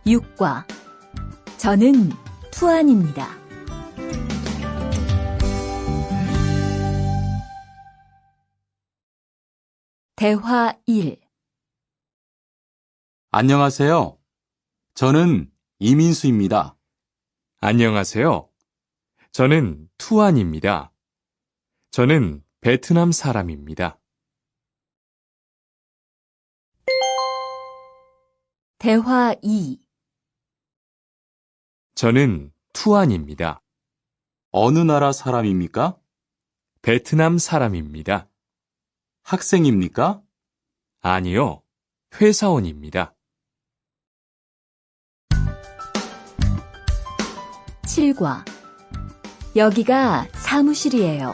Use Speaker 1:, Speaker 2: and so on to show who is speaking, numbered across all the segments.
Speaker 1: 6과 저는 투안입니다. 대화 1.
Speaker 2: 안녕하세요. 저는 이민수입니다.
Speaker 3: 안녕하세요. 저는 투안입니다. 저는 베트남 사람입니다.
Speaker 1: 대화 2.
Speaker 3: 저는 투안입니다.
Speaker 2: 어느 나라 사람입니까?
Speaker 3: 베트남 사람입니다.
Speaker 2: 학생입니까?
Speaker 3: 아니요, 회사원입니다.
Speaker 1: 7과 여기가 사무실이에요.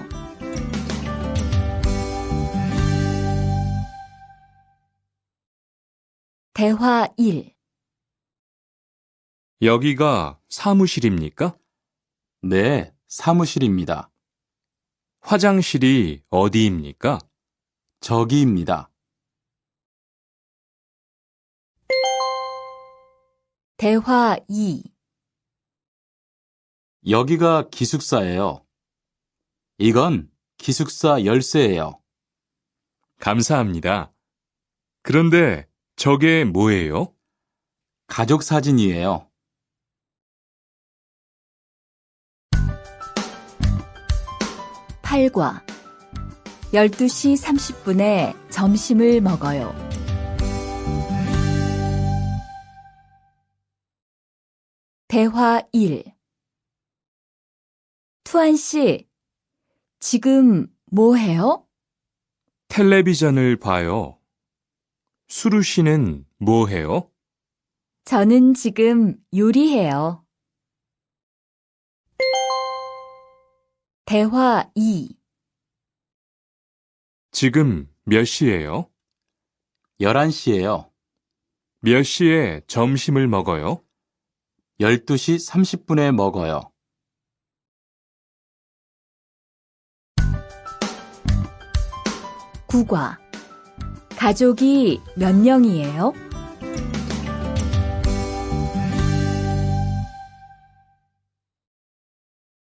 Speaker 1: 대화 1.
Speaker 3: 여기가 사무실입니까?
Speaker 2: 네, 사무실입니다.
Speaker 3: 화장실이 어디입니까?
Speaker 2: 저기입니다.
Speaker 1: 대화 2.
Speaker 2: 여기가 기숙사예요. 이건 기숙사 열쇠예요.
Speaker 3: 감사합니다. 그런데 저게 뭐예요?
Speaker 2: 가족 사진이에요.
Speaker 1: 8과 12시 30분에 점심을 먹어요. 대화 1. 투안 씨, 지금 뭐 해요?
Speaker 3: 텔레비전을 봐요. 수루 씨는 뭐 해요?
Speaker 1: 저는 지금 요리해요. 대화 2.
Speaker 3: 지금 몇 시예요?
Speaker 2: 11시예요.
Speaker 3: 몇 시에 점심을 먹어요?
Speaker 2: 12시 30분에 먹어요.
Speaker 1: 9과 가족이 몇 명이에요?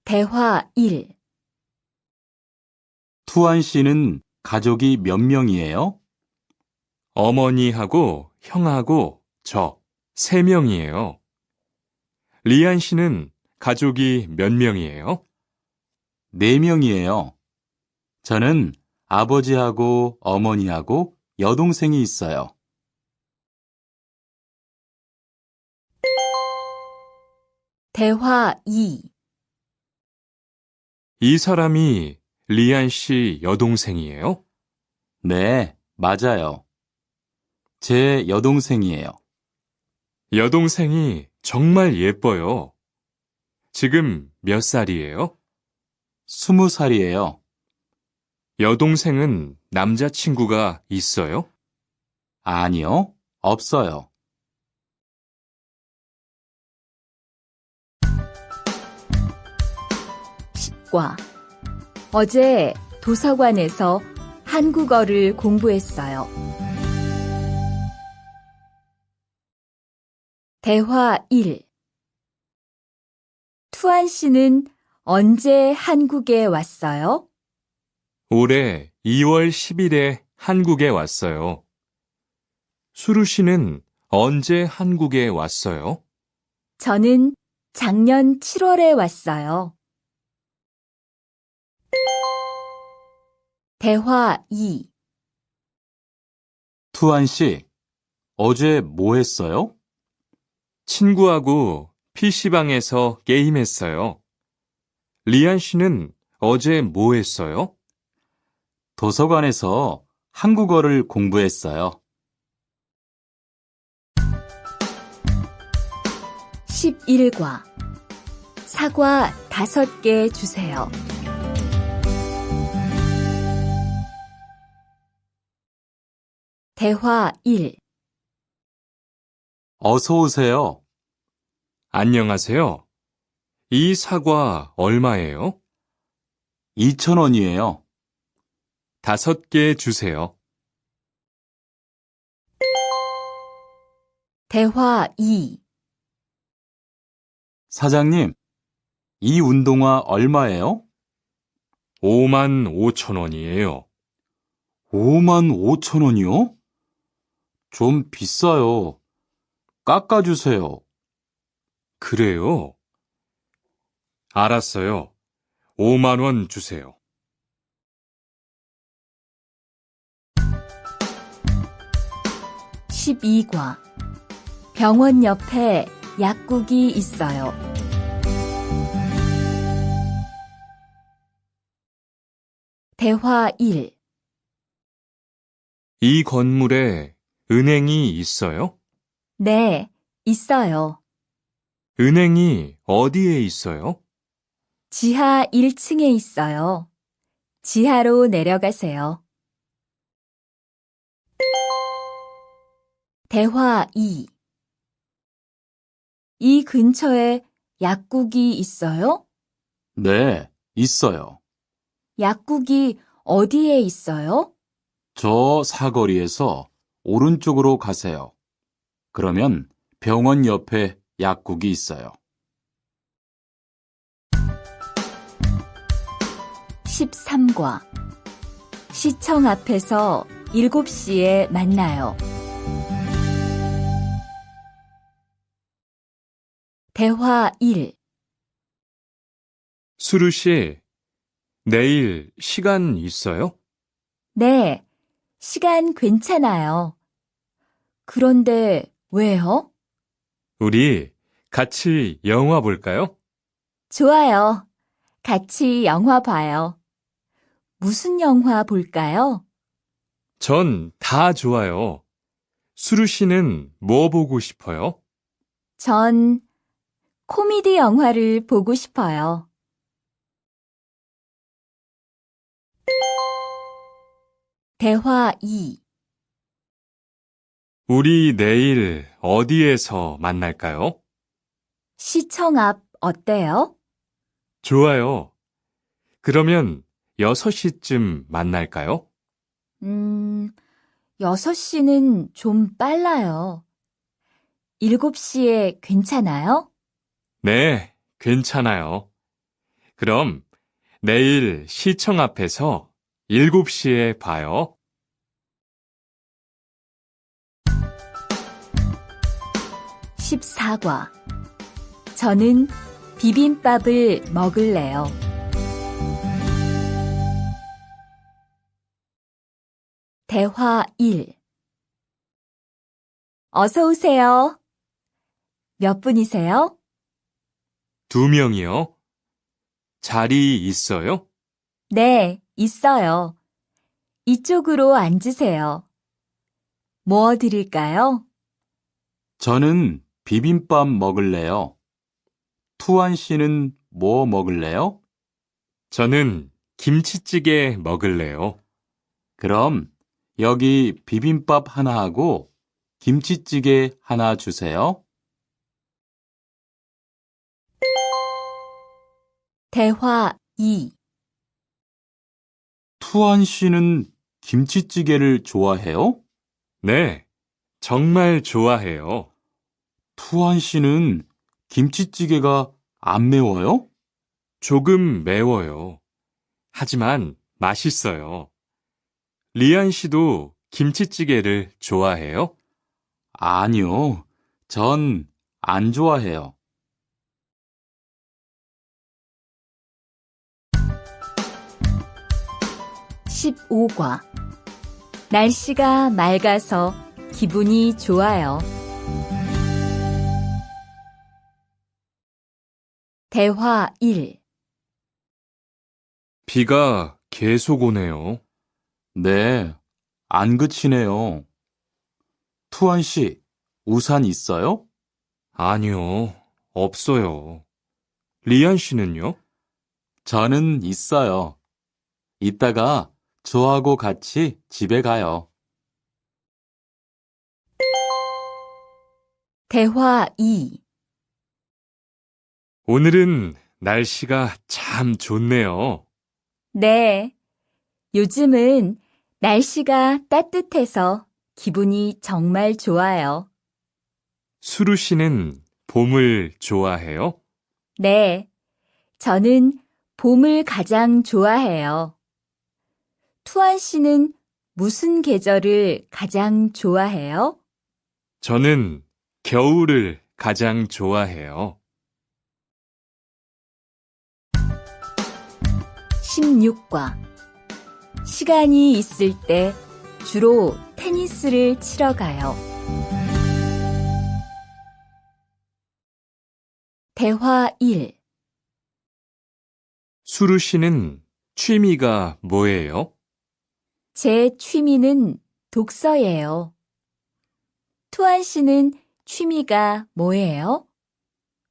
Speaker 1: 대화 1.
Speaker 2: 투안 씨는 가족이 몇 명이에요?
Speaker 3: 어머니하고 형하고 저 3명이에요. 리안 씨는 가족이 몇 명이에요?
Speaker 2: 4명이에요. 저는 아버지하고 어머니하고 여동생이 있어요.
Speaker 1: 대화 2.
Speaker 3: 이 사람이 리안 씨 여동생이에요?
Speaker 2: 네, 맞아요. 제 여동생이에요.
Speaker 3: 여동생이 정말 예뻐요. 지금 몇 살이에요?
Speaker 2: 20살이에요.
Speaker 3: 여동생은 남자친구가 있어요?
Speaker 2: 아니요, 없어요.
Speaker 1: 10과 어제 도서관에서 한국어를 공부했어요. 대화 1. 투안 씨는 언제 한국에 왔어요?
Speaker 3: 올해 2월 10일에 한국에 왔어요. 수루 씨는 언제 한국에 왔어요?
Speaker 1: 저는 작년 7월에 왔어요. 대화 2.
Speaker 2: 투안 씨, 어제 뭐 했어요?
Speaker 3: 친구하고 PC방에서 게임했어요. 리안 씨는 어제 뭐 했어요?
Speaker 2: 도서관에서 한국어를 공부했어요.
Speaker 1: 11과 사과 5개 주세요. 대화 1.
Speaker 2: 어서 오세요.
Speaker 3: 안녕하세요. 이 사과 얼마예요?
Speaker 2: 2,000원이에요.
Speaker 3: 5개 주세요.
Speaker 1: 대화 2.
Speaker 2: 사장님, 이 운동화 얼마예요?
Speaker 3: 5만 5천 원이에요.
Speaker 2: 5만 5천 원이요? 좀 비싸요. 깎아주세요.
Speaker 3: 그래요? 알았어요. 5만 원 주세요.
Speaker 1: 12과 병원 옆에 약국이 있어요. 대화 1.
Speaker 3: 이 건물에 은행이 있어요?
Speaker 1: 네, 있어요.
Speaker 3: 은행이 어디에 있어요?
Speaker 1: 지하 1층에 있어요. 지하로 내려가세요. 대화 2. 이 근처에 약국이 있어요?
Speaker 2: 네, 있어요.
Speaker 1: 약국이 어디에 있어요?
Speaker 2: 저 사거리에서 오른쪽으로 가세요. 그러면 병원 옆에 약국이 있어요.
Speaker 1: 13과 시청 앞에서 7시에 만나요. 대화 1.
Speaker 3: 수루 씨, 내일 시간 있어요?
Speaker 1: 네, 시간 괜찮아요. 그런데 왜요?
Speaker 3: 우리 같이 영화 볼까요?
Speaker 1: 좋아요. 같이 영화 봐요. 무슨 영화 볼까요?
Speaker 3: 전 다 좋아요. 수루 씨는 뭐 보고 싶어요?
Speaker 1: 전 코미디 영화를 보고 싶어요. 대화 2.
Speaker 3: 우리 내일 어디에서 만날까요?
Speaker 1: 시청 앞 어때요?
Speaker 3: 좋아요. 그러면 6시쯤 만날까요?
Speaker 1: 6시는 좀 빨라요. 7시에 괜찮아요?
Speaker 3: 네, 괜찮아요. 그럼 내일 시청 앞에서 7시에 봐요.
Speaker 1: 14과 저는 비빔밥을 먹을래요. 대화 1. 어서 오세요. 몇 분이세요?
Speaker 3: 2명이요. 자리 있어요?
Speaker 1: 네, 있어요. 이쪽으로 앉으세요. 뭐 드릴까요?
Speaker 2: 저는 비빔밥 먹을래요. 투안 씨는 뭐 먹을래요?
Speaker 3: 저는 김치찌개 먹을래요.
Speaker 2: 그럼 여기 비빔밥 하나 하고 김치찌개 하나 주세요.
Speaker 1: 대화 2.
Speaker 2: 투안 씨는 김치찌개를 좋아해요?
Speaker 3: 네, 정말 좋아해요.
Speaker 2: 투안 씨는 김치찌개가 안 매워요?
Speaker 3: 조금 매워요. 하지만 맛있어요. 리안 씨도 김치찌개를 좋아해요?
Speaker 2: 아니요. 전 안 좋아해요.
Speaker 1: 15과 날씨가 맑아서 기분이 좋아요. 대화 1.
Speaker 3: 비가 계속 오네요.
Speaker 2: 네, 안 그치네요. 투안 씨, 우산 있어요?
Speaker 3: 아니요, 없어요. 리안 씨는요?
Speaker 2: 저는 있어요. 이따가 저하고 같이 집에 가요.
Speaker 1: 대화 2.
Speaker 3: 오늘은 날씨가 참 좋네요.
Speaker 1: 네, 요즘은 날씨가 따뜻해서 기분이 정말 좋아요.
Speaker 3: 수루 씨는 봄을 좋아해요?
Speaker 1: 네, 저는 봄을 가장 좋아해요. 투안 씨는 무슨 계절을 가장 좋아해요?
Speaker 3: 저는 겨울을 가장 좋아해요.
Speaker 1: 16과 시간이 있을 때 주로 테니스를 치러 가요. 대화 1.
Speaker 3: 수루 씨는 취미가 뭐예요?
Speaker 1: 제 취미는 독서예요. 투안 씨는 취미가 뭐예요?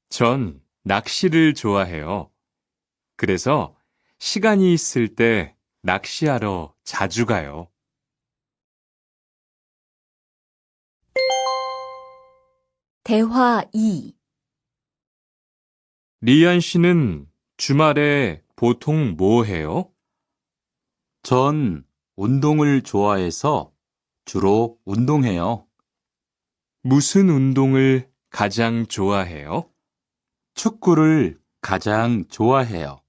Speaker 3: 전 낚시를 좋아해요. 그래서 시간이 있을 때 낚시하러 자주 가요.
Speaker 1: 대화 2.
Speaker 3: 리안 씨는 주말에 보통 뭐 해요?
Speaker 2: 전 운동을 좋아해서 주로 운동해요.
Speaker 3: 무슨 운동을 가장 좋아해요?
Speaker 2: 축구를 가장 좋아해요.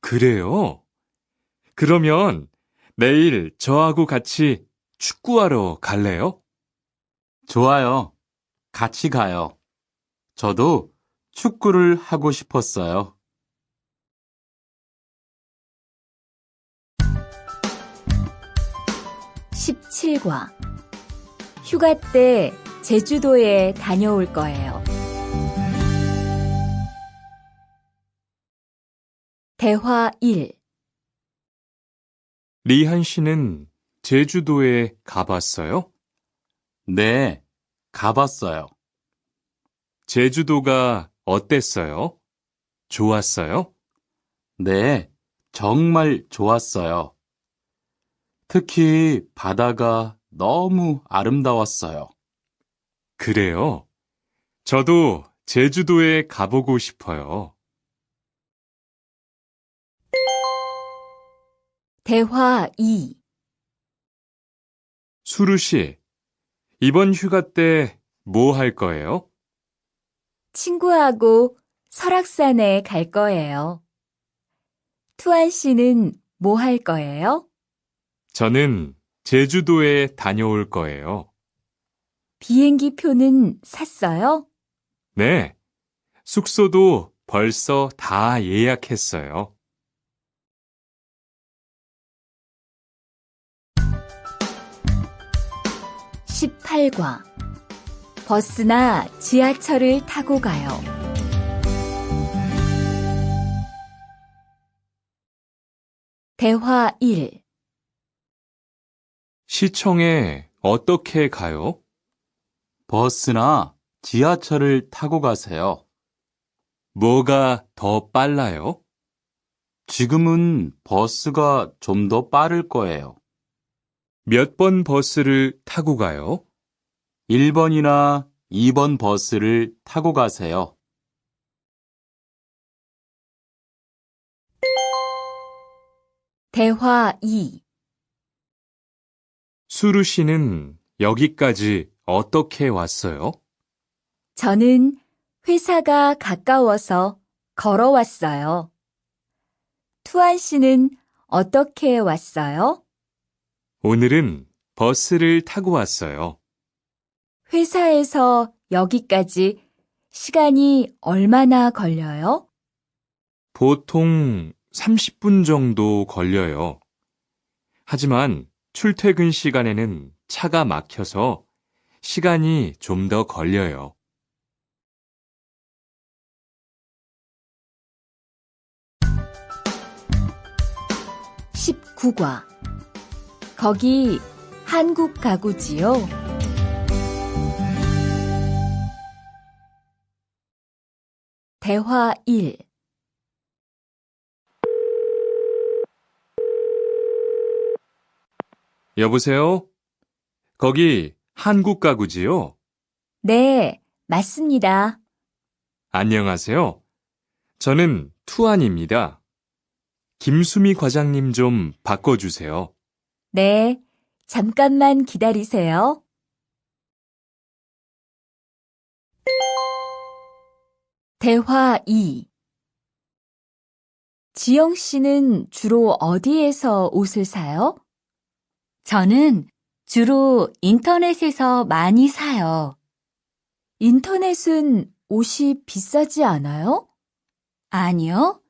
Speaker 3: 그래요? 그러면 내일 저하고 같이 축구하러 갈래요?
Speaker 2: 좋아요. 같이 가요. 저도 축구를 하고 싶었어요.
Speaker 1: 17과 휴가 때 제주도에 다녀올 거예요. 대화 1.
Speaker 3: 리한 씨는 제주도에 가봤어요?
Speaker 2: 네, 가봤어요.
Speaker 3: 제주도가 어땠어요? 좋았어요?
Speaker 2: 네, 정말 좋았어요. 특히 바다가 너무 아름다웠어요.
Speaker 3: 그래요? 저도 제주도에 가보고 싶어요.
Speaker 1: 대화 2.
Speaker 3: 수루 씨, 이번 휴가 때 뭐 할 거예요?
Speaker 1: 친구하고 설악산에 갈 거예요. 투안 씨는 뭐 할 거예요?
Speaker 3: 저는 제주도에 다녀올 거예요.
Speaker 1: 비행기 표는 샀어요?
Speaker 3: 네, 숙소도 벌써 다 예약했어요.
Speaker 1: 18과 버스나 지하철을 타고 가요. 대화 1.
Speaker 3: 시청에 어떻게 가요?
Speaker 2: 버스나 지하철을 타고 가세요.
Speaker 3: 뭐가 더 빨라요?
Speaker 2: 지금은 버스가 좀 더 빠를 거예요.
Speaker 3: 몇 번 버스를 타고 가요?
Speaker 2: 1번이나 2번 버스를 타고 가세요.
Speaker 1: 대화 2.
Speaker 3: 수루 씨는 여기까지 어떻게 왔어요?
Speaker 1: 저는 회사가 가까워서 걸어왔어요. 투안 씨는 어떻게 왔어요?
Speaker 3: 오늘은 버스를 타고 왔어요.
Speaker 1: 회사에서 여기까지 시간이 얼마나 걸려요?
Speaker 3: 보통 30분 정도 걸려요. 하지만 출퇴근 시간에는 차가 막혀서 시간이 좀 더 걸려요.
Speaker 1: 19과 거기 한국 가구지요? 대화 1.
Speaker 3: 여보세요? 거기 한국 가구지요?
Speaker 1: 네, 맞습니다.
Speaker 3: 안녕하세요. 저는 투안입니다. 김수미 과장님 좀 바꿔주세요.
Speaker 1: 네, 잠깐만 기다리세요. 대화 2. 지영 씨는 주로 어디에서 옷을 사요? 저는 주로 인터넷에서 많이 사요. 인터넷은 옷이 비싸지 않아요? 아니요.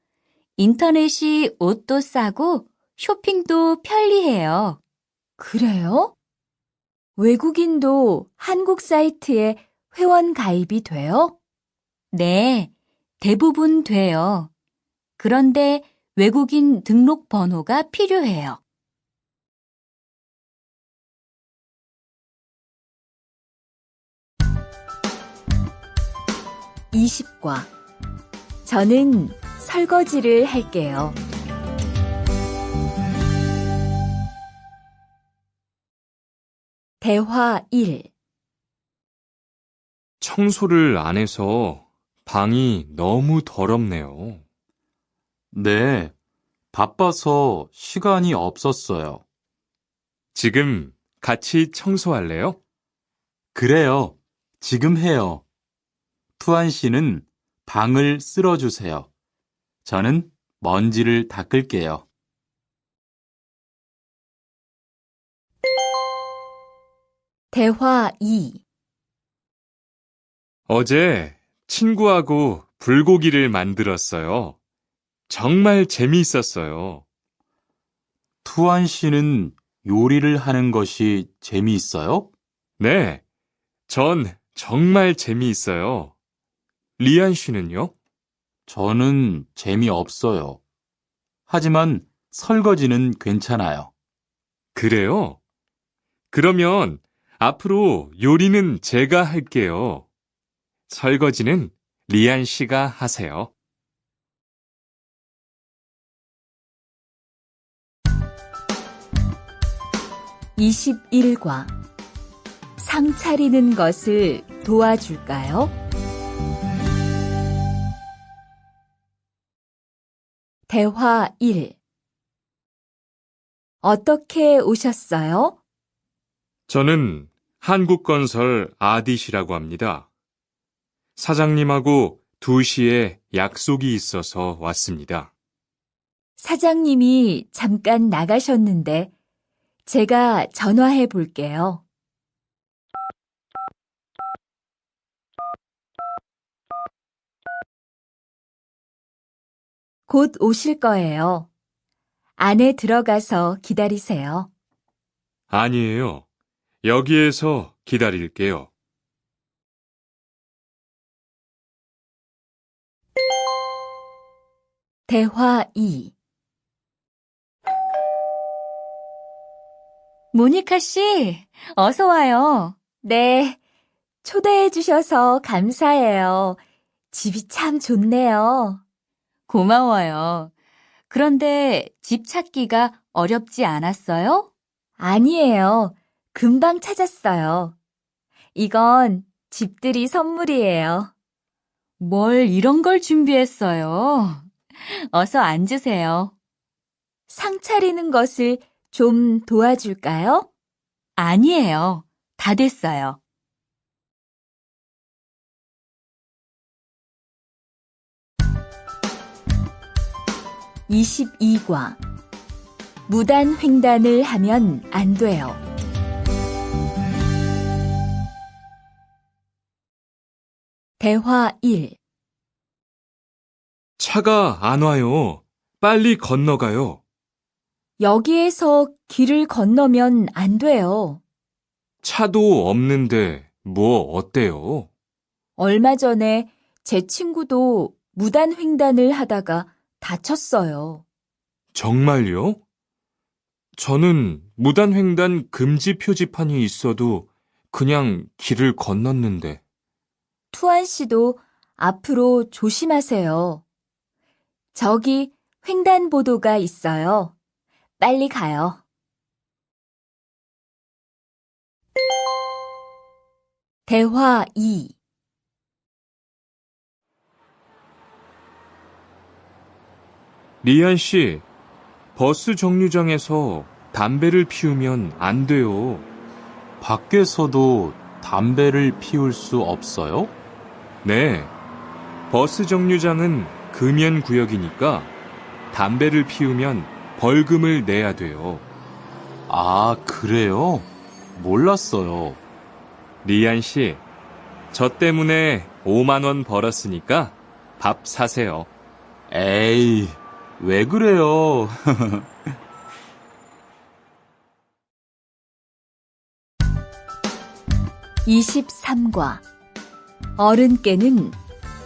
Speaker 1: 인터넷이 옷도 싸고 쇼핑도 편리해요. 그래요? 외국인도 한국 사이트에 회원 가입이 돼요? 네, 대부분 돼요. 그런데 외국인 등록 번호가 필요해요. 20과 저는 설거지를 할게요. 대화 1.
Speaker 3: 청소를 안 해서 방이 너무 더럽네요.
Speaker 2: 네, 바빠서 시간이 없었어요.
Speaker 3: 지금 같이 청소할래요?
Speaker 2: 그래요. 지금 해요. 투안 씨는 방을 쓸어주세요. 저는 먼지를 닦을게요.
Speaker 1: 대화 2.
Speaker 3: 어제 친구하고 불고기를 만들었어요. 정말 재미있었어요.
Speaker 2: 투안 씨는 요리를 하는 것이 재미있어요?
Speaker 3: 네, 전 정말 재미있어요. 리안 씨는요?
Speaker 2: 저는 재미없어요. 하지만 설거지는 괜찮아요.
Speaker 3: 그래요? 그러면 앞으로 요리는 제가 할게요. 설거지는 리안 씨가 하세요.
Speaker 1: 21과 상 차리는 것을 도와줄까요? 대화 1. 어떻게 오셨어요?
Speaker 3: 저는 한국건설 아디시라고 합니다. 사장님하고 2시에 약속이 있어서 왔습니다.
Speaker 1: 사장님이 잠깐 나가셨는데 제가 전화해 볼게요. 곧 오실 거예요. 안에 들어가서 기다리세요.
Speaker 3: 아니에요. 여기에서 기다릴게요.
Speaker 1: 대화 2. 모니카 씨, 어서 와요. 네, 초대해 주셔서 감사해요. 집이 참 좋네요. 고마워요. 그런데 집 찾기가 어렵지 않았어요? 아니에요. 금방 찾았어요. 이건 집들이 선물이에요. 뭘 이런 걸 준비했어요? 어서 앉으세요. 상 차리는 것을 좀 도와줄까요? 아니에요. 다 됐어요. 22과 무단 횡단을 하면 안 돼요. 대화 1.
Speaker 3: 차가 안 와요. 빨리 건너가요.
Speaker 1: 여기에서 길을 건너면 안 돼요.
Speaker 3: 차도 없는데 뭐 어때요?
Speaker 1: 얼마 전에 제 친구도 무단 횡단을 하다가 다쳤어요.
Speaker 3: 정말요? 저는 무단횡단 금지 표지판이 있어도 그냥 길을 건넜는데.
Speaker 1: 투안 씨도 앞으로 조심하세요. 저기 횡단보도가 있어요. 빨리 가요. 대화 2.
Speaker 3: 리안 씨, 버스 정류장에서 담배를 피우면 안 돼요.
Speaker 2: 밖에서도 담배를 피울 수 없어요?
Speaker 3: 네, 버스 정류장은 금연 구역이니까 담배를 피우면 벌금을 내야 돼요.
Speaker 2: 아, 그래요? 몰랐어요.
Speaker 3: 리안 씨, 저 때문에 5만 원 벌었으니까 밥 사세요.
Speaker 2: 에이, 왜 그래요?
Speaker 1: 23과 어른께는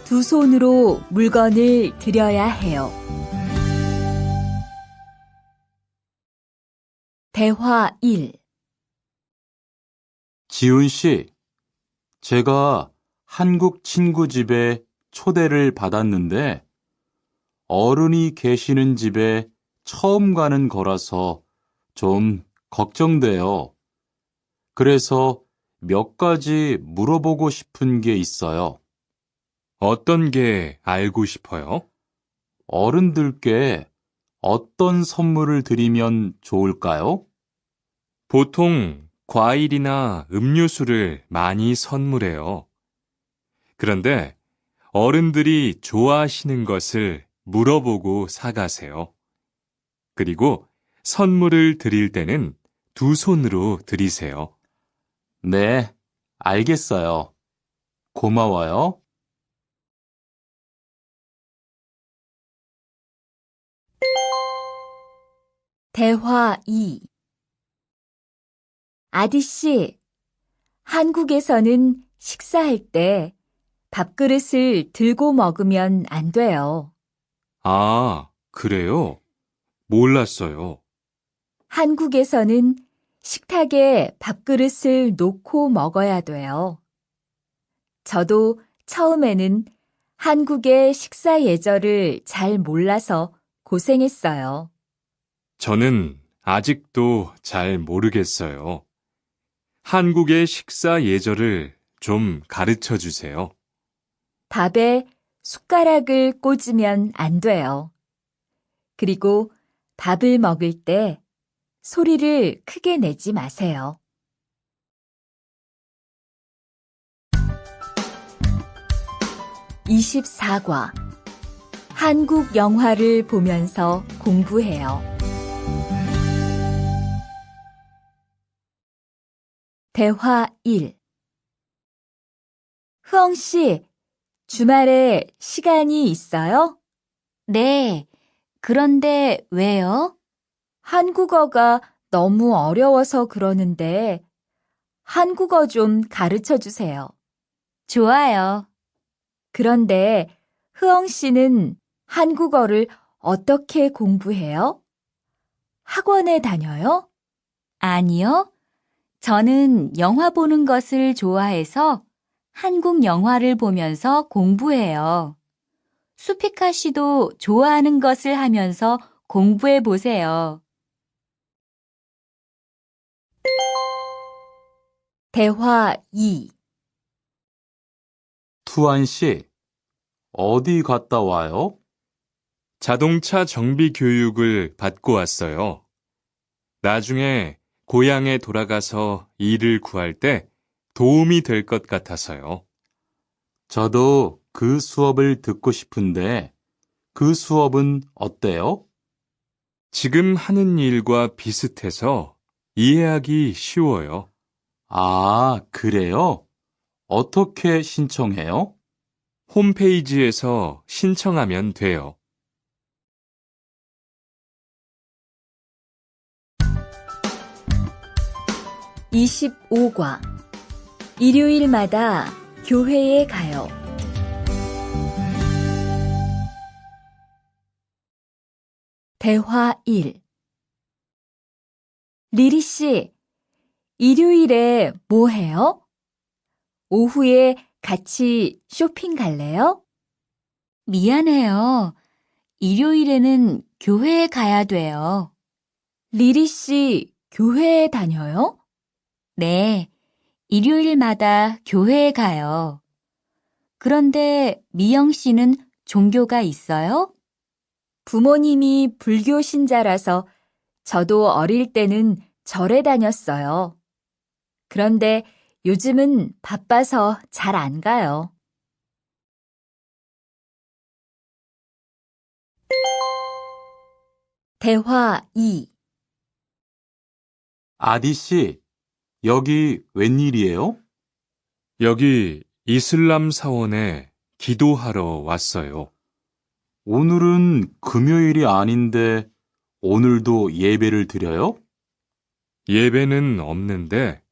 Speaker 1: 두 손으로 물건을 들여야 해요. 대화 1.
Speaker 2: 지훈 씨, 제가 한국 친구 집에 초대를 받았는데 어른이 계시는 집에 처음 가는 거라서 좀 걱정돼요. 그래서 몇 가지 물어보고 싶은 게 있어요.
Speaker 3: 어떤 게 알고 싶어요?
Speaker 2: 어른들께 어떤 선물을 드리면 좋을까요?
Speaker 3: 보통 과일이나 음료수를 많이 선물해요. 그런데 어른들이 좋아하시는 것을 물어보고 사가세요. 그리고 선물을 드릴 때는 두 손으로 드리세요.
Speaker 2: 네, 알겠어요. 고마워요.
Speaker 1: 대화 2. 아디씨, 한국에서는 식사할 때 밥그릇을 들고 먹으면 안 돼요.
Speaker 3: 아, 그래요? 몰랐어요.
Speaker 1: 한국에서는 식탁에 밥그릇을 놓고 먹어야 돼요. 저도 처음에는 한국의 식사 예절을 잘 몰라서 고생했어요.
Speaker 3: 저는 아직도 잘 모르겠어요. 한국의 식사 예절을 좀 가르쳐 주세요.
Speaker 1: 밥에 숟가락을 꽂으면 안 돼요. 그리고 밥을 먹을 때 소리를 크게 내지 마세요. 24과 한국 영화를 보면서 공부해요. 대화 1. 흐엉 씨, 주말에 시간이 있어요? 네. 그런데 왜요? 한국어가 너무 어려워서 그러는데 한국어 좀 가르쳐 주세요. 좋아요. 그런데 흐엉 씨는 한국어를 어떻게 공부해요? 학원에 다녀요? 아니요. 저는 영화 보는 것을 좋아해서 한국 영화를 보면서 공부해요. 수피카 씨도 좋아하는 것을 하면서 공부해 보세요. 대화 2.
Speaker 2: 투안 씨, 어디 갔다 와요?
Speaker 3: 자동차 정비 교육을 받고 왔어요. 나중에 고향에 돌아가서 일을 구할 때 도움이 될 것 같아서요.
Speaker 2: 저도 그 수업을 듣고 싶은데 그 수업은 어때요?
Speaker 3: 지금 하는 일과 비슷해서 이해하기 쉬워요.
Speaker 2: 아, 그래요? 어떻게 신청해요?
Speaker 3: 홈페이지에서 신청하면 돼요.
Speaker 1: 25과 일요일마다 교회에 가요. 대화 1. 리리 씨, 일요일에 뭐 해요? 오후에 같이 쇼핑 갈래요? 미안해요. 일요일에는 교회에 가야 돼요. 리리 씨, 교회에 다녀요? 네, 일요일마다 교회에 가요. 그런데 미영 씨는 종교가 있어요? 부모님이 불교 신자라서 저도 어릴 때는 절에 다녔어요. 그런데 요즘은 바빠서 잘 안 가요. 대화 2.
Speaker 2: 아디 씨, 여기 웬일이에요?
Speaker 3: 여기 이슬람 사원에 기도하러 왔어요.
Speaker 2: 오늘은 금요일이 아닌데 오늘도 예배를 드려요?
Speaker 3: 예배는 없는데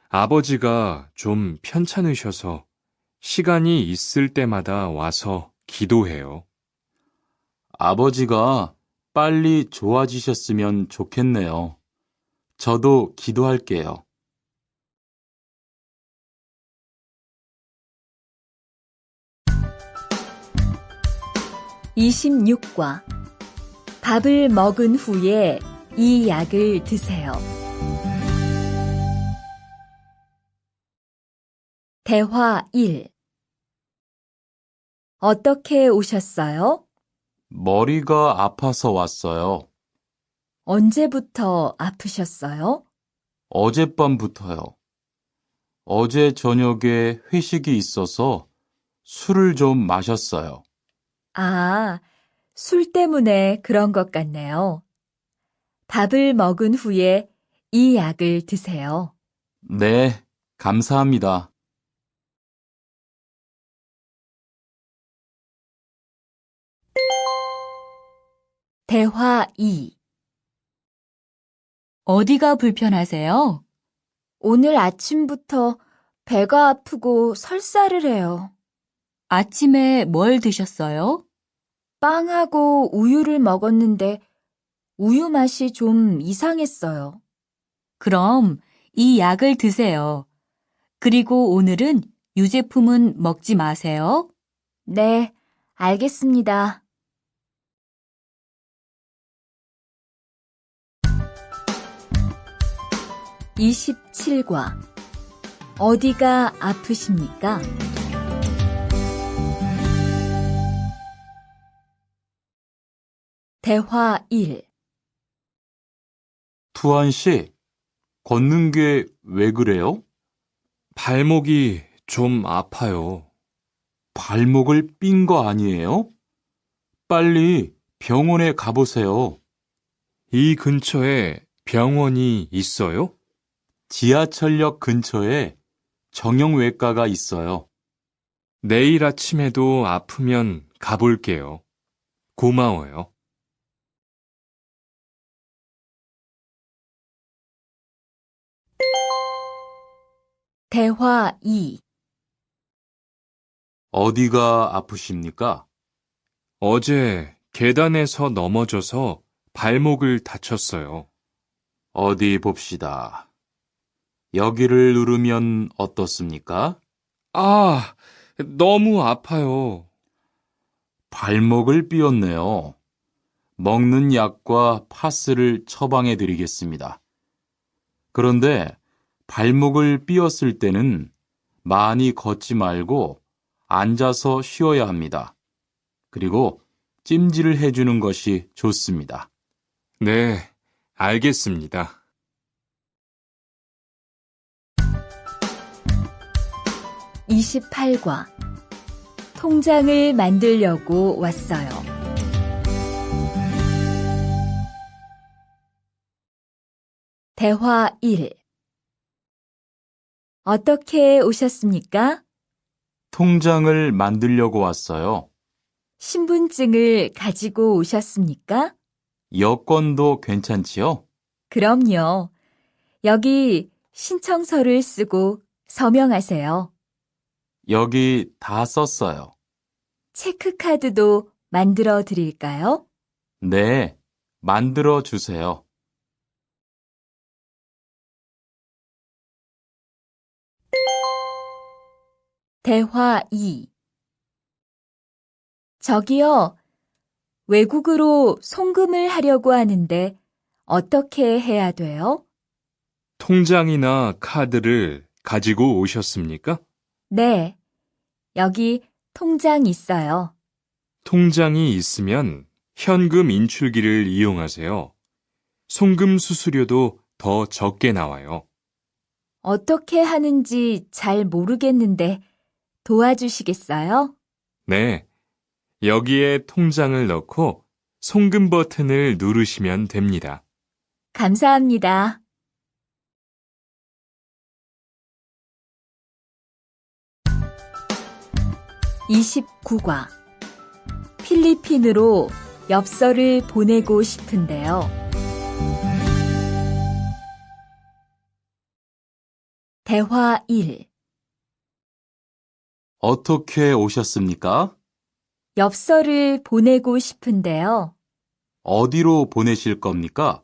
Speaker 3: 아버지가 좀 편찮으셔서 시간이 있을 때마다 와서 기도해요.
Speaker 2: 아버지가 빨리 좋아지셨으면 좋겠네요. 저도 기도할게요.
Speaker 1: 26과 밥을 먹은 후에 이 약을 드세요. 대화 1. 어떻게 오셨어요?
Speaker 2: 머리가 아파서 왔어요.
Speaker 1: 언제부터 아프셨어요?
Speaker 2: 어젯밤부터요. 어제 저녁에 회식이 있어서 술을 좀 마셨어요.
Speaker 1: 아, 술 때문에 그런 것 같네요. 밥을 먹은 후에 이 약을 드세요.
Speaker 2: 네, 감사합니다.
Speaker 1: 대화 2. 어디가 불편하세요? 오늘 아침부터 배가 아프고 설사를 해요. 아침에 뭘 드셨어요? 빵하고 우유를 먹었는데 우유 맛이 좀 이상했어요. 그럼 이 약을 드세요. 그리고 오늘은 유제품은 먹지 마세요. 네, 알겠습니다. 27과 어디가 아프십니까? 대화 1.
Speaker 2: 투안 씨, 걷는 게 왜 그래요?
Speaker 3: 발목이 좀 아파요.
Speaker 2: 발목을 삔 거 아니에요? 빨리 병원에 가보세요.
Speaker 3: 이 근처에 병원이 있어요?
Speaker 2: 지하철역 근처에 정형외과가 있어요.
Speaker 3: 내일 아침에도 아프면 가볼게요. 고마워요.
Speaker 1: 대화 2.
Speaker 2: 어디가 아프십니까?
Speaker 3: 어제 계단에서 넘어져서 발목을 다쳤어요.
Speaker 2: 어디 봅시다. 여기를 누르면 어떻습니까?
Speaker 3: 아, 너무 아파요.
Speaker 2: 발목을 삐었네요. 먹는 약과 파스를 처방해 드리겠습니다. 그런데 발목을 삐었을 때는 많이 걷지 말고 앉아서 쉬어야 합니다. 그리고 찜질을 해주는 것이 좋습니다.
Speaker 3: 네, 알겠습니다.
Speaker 1: 28과 통장을 만들려고 왔어요. 대화 1. 어떻게 오셨습니까?
Speaker 2: 통장을 만들려고 왔어요.
Speaker 1: 신분증을 가지고 오셨습니까?
Speaker 2: 여권도 괜찮지요?
Speaker 1: 그럼요. 여기 신청서를 쓰고 서명하세요.
Speaker 2: 여기 다 썼어요.
Speaker 1: 체크카드도 만들어 드릴까요?
Speaker 2: 네, 만들어 주세요.
Speaker 1: 대화 2. 저기요, 외국으로 송금을 하려고 하는데 어떻게 해야 돼요?
Speaker 3: 통장이나 카드를 가지고 오셨습니까?
Speaker 1: 네, 여기 통장 있어요.
Speaker 3: 통장이 있으면 현금 인출기를 이용하세요. 송금 수수료도 더 적게 나와요.
Speaker 1: 어떻게 하는지 잘 모르겠는데 도와주시겠어요?
Speaker 3: 네, 여기에 통장을 넣고 송금 버튼을 누르시면 됩니다.
Speaker 1: 감사합니다. (29과) 필리핀으로 엽서를 보내고 싶은데요. 대화 1.
Speaker 2: 어떻게 오셨습니까?
Speaker 1: 엽서를 보내고 싶은데요.
Speaker 2: 어디로 보내실 겁니까?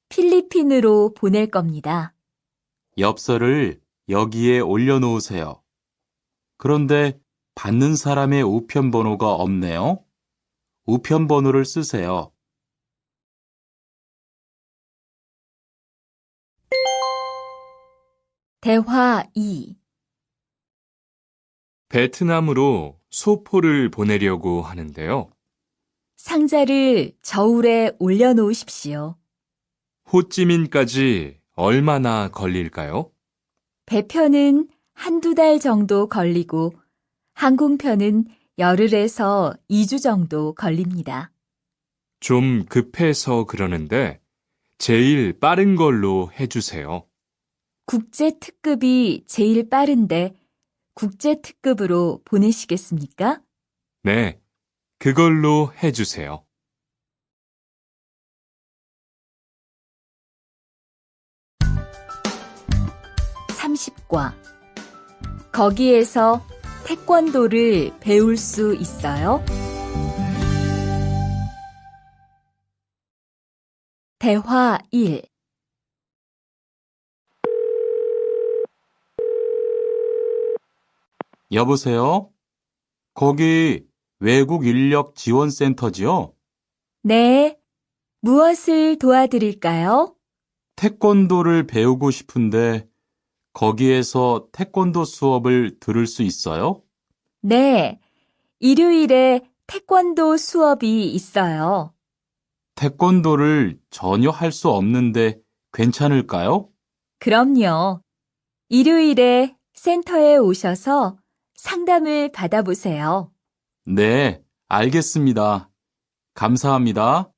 Speaker 1: 필리핀으로 보낼 겁니다.
Speaker 2: 엽서를 여기에 올려놓으세요. 그런데 받는 사람의 우편번호가 없네요. 우편번호를 쓰세요.
Speaker 1: 대화 2.
Speaker 3: 베트남으로 소포를 보내려고 하는데요.
Speaker 1: 상자를 저울에 올려놓으십시오.
Speaker 3: 호찌민까지 얼마나 걸릴까요?
Speaker 1: 배편은 한두 달 정도 걸리고 항공편은 열흘에서 2주 정도 걸립니다.
Speaker 3: 좀 급해서 그러는데 제일 빠른 걸로 해주세요.
Speaker 1: 국제 특급이 제일 빠른데 국제 특급으로 보내시겠습니까?
Speaker 3: 네, 그걸로 해주세요.
Speaker 1: (30과) 거기에서 태권도를 배울 수 있어요? 대화 1.
Speaker 2: 여보세요? 거기 외국 인력 지원센터지요?
Speaker 1: 네. 무엇을 도와드릴까요?
Speaker 2: 태권도를 배우고 싶은데 거기에서 태권도 수업을 들을 수 있어요?
Speaker 1: 네. 일요일에 태권도 수업이 있어요.
Speaker 2: 태권도를 전혀 할 수 없는데 괜찮을까요?
Speaker 1: 그럼요. 일요일에 센터에 오셔서 상담을 받아보세요.
Speaker 2: 네, 알겠습니다. 감사합니다.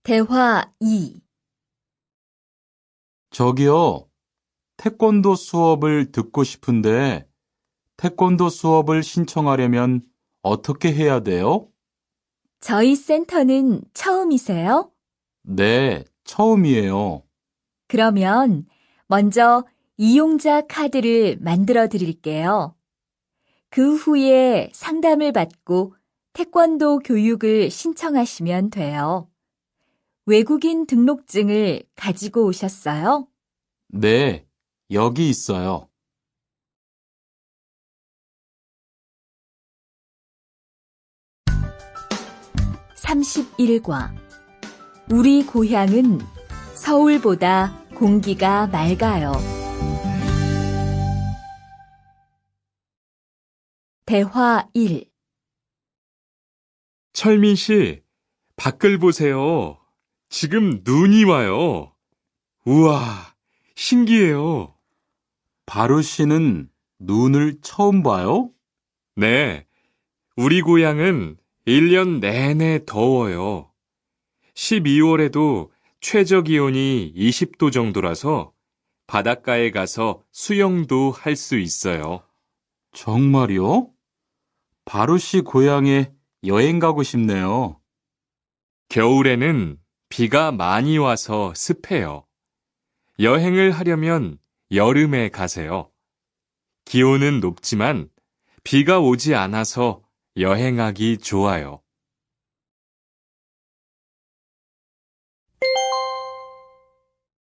Speaker 1: 대화 2.
Speaker 2: 저기요, 태권도 수업을 듣고 싶은데 태권도 수업을 신청하려면 어떻게 해야 돼요?
Speaker 1: 저희 센터는 처음이세요?
Speaker 2: 네, 처음이에요.
Speaker 1: 그러면 먼저 이용자 카드를 만들어 드릴게요. 그 후에 상담을 받고 태권도 교육을 신청하시면 돼요. 외국인 등록증을 가지고 오셨어요?
Speaker 2: 네, 여기 있어요.
Speaker 1: (31과) 우리 고향은 서울보다 공기가 맑아요. 대화 1.
Speaker 3: 철민 씨, 밖을 보세요. 지금 눈이 와요. 우와, 신기해요.
Speaker 2: 바루 씨는 눈을 처음 봐요?
Speaker 3: 네, 우리 고향은 1년 내내 더워요. 12월에도 최저 기온이 20도 정도라서 바닷가에 가서 수영도 할 수 있어요.
Speaker 2: 정말요? 바루 씨 고향에 여행 가고 싶네요.
Speaker 3: 겨울에는 비가 많이 와서 습해요. 여행을 하려면 여름에 가세요. 기온은 높지만 비가 오지 않아서 여행하기 좋아요.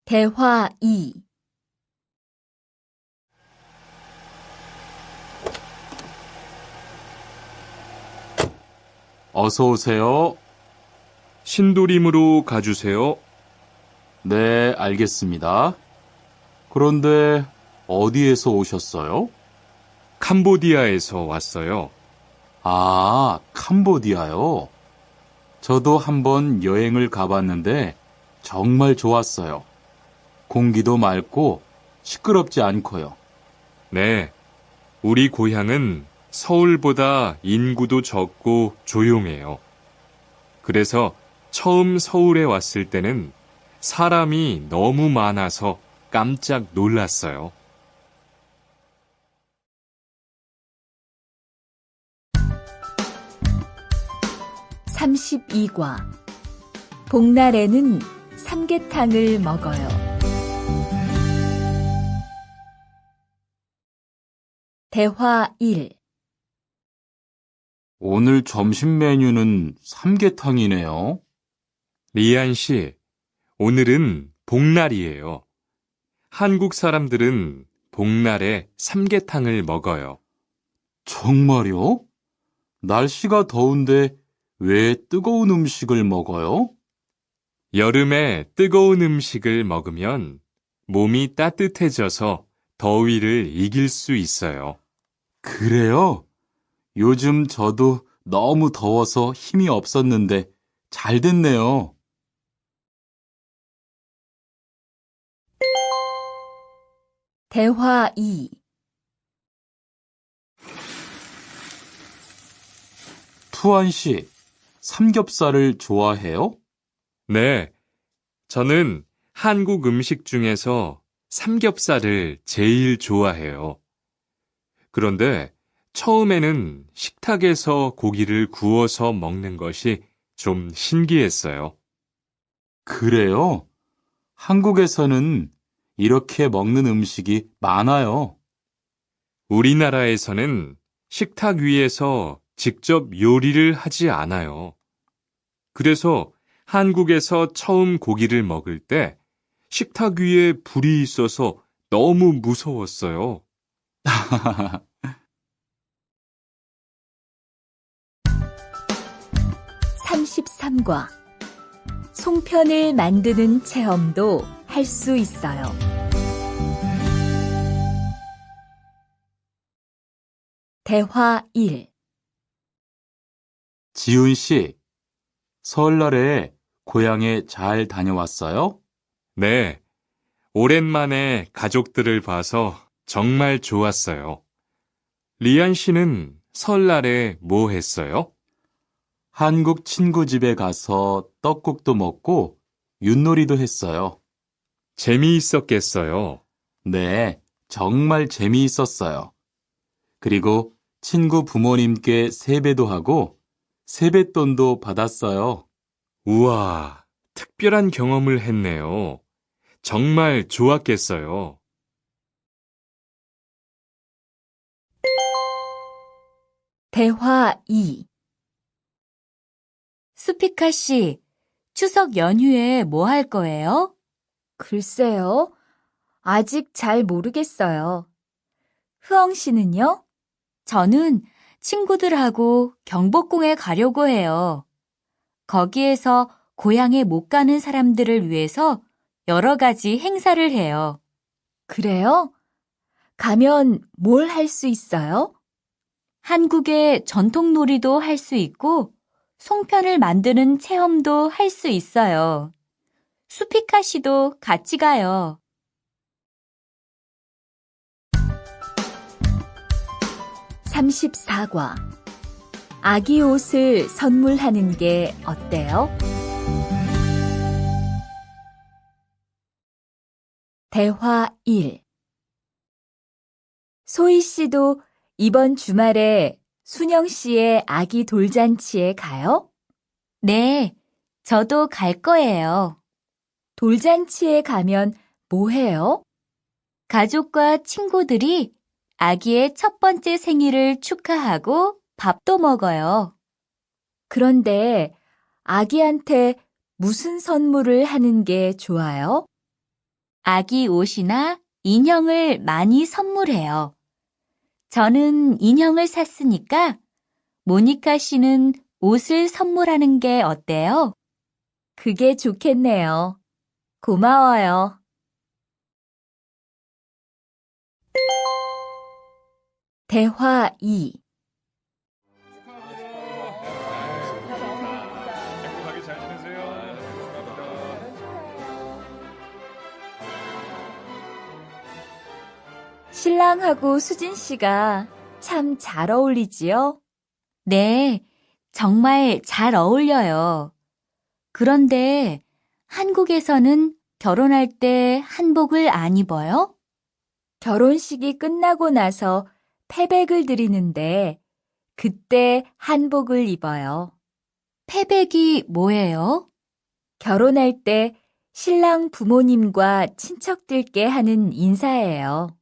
Speaker 1: 대화 2.
Speaker 2: 어서 오세요.
Speaker 3: 신도림으로 가주세요.
Speaker 2: 네, 알겠습니다. 그런데 어디에서 오셨어요?
Speaker 3: 캄보디아에서 왔어요.
Speaker 2: 아, 캄보디아요. 저도 한번 여행을 가봤는데 정말 좋았어요. 공기도 맑고 시끄럽지 않고요.
Speaker 3: 네, 우리 고향은 서울보다 인구도 적고 조용해요. 그래서 처음 서울에 왔을 때는 사람이 너무 많아서 깜짝 놀랐어요.
Speaker 1: (32과) 복날에는 삼계탕을 먹어요. 대화 1.
Speaker 2: 오늘 점심 메뉴는 삼계탕이네요.
Speaker 3: 리안 씨, 오늘은 복날이에요. 한국 사람들은 복날에 삼계탕을 먹어요.
Speaker 2: 정말요? 날씨가 더운데 왜 뜨거운 음식을 먹어요?
Speaker 3: 여름에 뜨거운 음식을 먹으면 몸이 따뜻해져서 더위를 이길 수 있어요.
Speaker 2: 그래요? 요즘 저도 너무 더워서 힘이 없었는데 잘 됐네요.
Speaker 1: 대화 2.
Speaker 2: 투안 씨, 삼겹살을 좋아해요?
Speaker 3: 네, 저는 한국 음식 중에서 삼겹살을 제일 좋아해요. 그런데 처음에는 식탁에서 고기를 구워서 먹는 것이 좀 신기했어요.
Speaker 2: 그래요? 한국에서는 이렇게 먹는 음식이 많아요.
Speaker 3: 우리나라에서는 식탁 위에서 직접 요리를 하지 않아요. 그래서 한국에서 처음 고기를 먹을 때 식탁 위에 불이 있어서 너무 무서웠어요.
Speaker 1: 33과 송편을 만드는 체험도 할 수 있어요. 대화 1.
Speaker 2: 지훈 씨, 설날에 고향에 잘 다녀왔어요?
Speaker 3: 네, 오랜만에 가족들을 봐서 정말 좋았어요. 리안 씨는 설날에 뭐 했어요?
Speaker 2: 한국 친구 집에 가서 떡국도 먹고 윷놀이도 했어요.
Speaker 3: 재미있었겠어요.
Speaker 2: 네, 정말 재미있었어요. 그리고 친구 부모님께 세배도 하고 세뱃돈도 받았어요.
Speaker 3: 우와, 특별한 경험을 했네요. 정말 좋았겠어요.
Speaker 1: 대화 2. 수피카 씨, 추석 연휴에 뭐 할 거예요? 글쎄요. 아직 잘 모르겠어요. 흐엉 씨는요? 저는 친구들하고 경복궁에 가려고 해요. 거기에서 고향에 못 가는 사람들을 위해서 여러 가지 행사를 해요. 그래요? 가면 뭘 할 수 있어요? 한국의 전통 놀이도 할 수 있고 송편을 만드는 체험도 할 수 있어요. 수피카 씨도 같이 가요. 34과 아기 옷을 선물하는 게 어때요? 대화 1. 소희 씨도 이번 주말에 순영 씨의 아기 돌잔치에 가요? 네, 저도 갈 거예요. 돌잔치에 가면 뭐 해요? 가족과 친구들이 아기의 첫 번째 생일을 축하하고 밥도 먹어요. 그런데 아기한테 무슨 선물을 하는 게 좋아요? 아기 옷이나 인형을 많이 선물해요. 저는 인형을 샀으니까 모니카 씨는 옷을 선물하는 게 어때요? 그게 좋겠네요. 고마워요. 대화 2.
Speaker 3: 행복하게 잘 지내세요.
Speaker 1: 신랑하고 수진 씨가 참 잘 어울리지요? 네, 정말 잘 어울려요. 그런데 한국에서는 결혼할 때 한복을 안 입어요? 결혼식이 끝나고 나서 패백을 드리는데 그때 한복을 입어요. 패백이 뭐예요? 결혼할 때 신랑 부모님과 친척들께 하는 인사예요.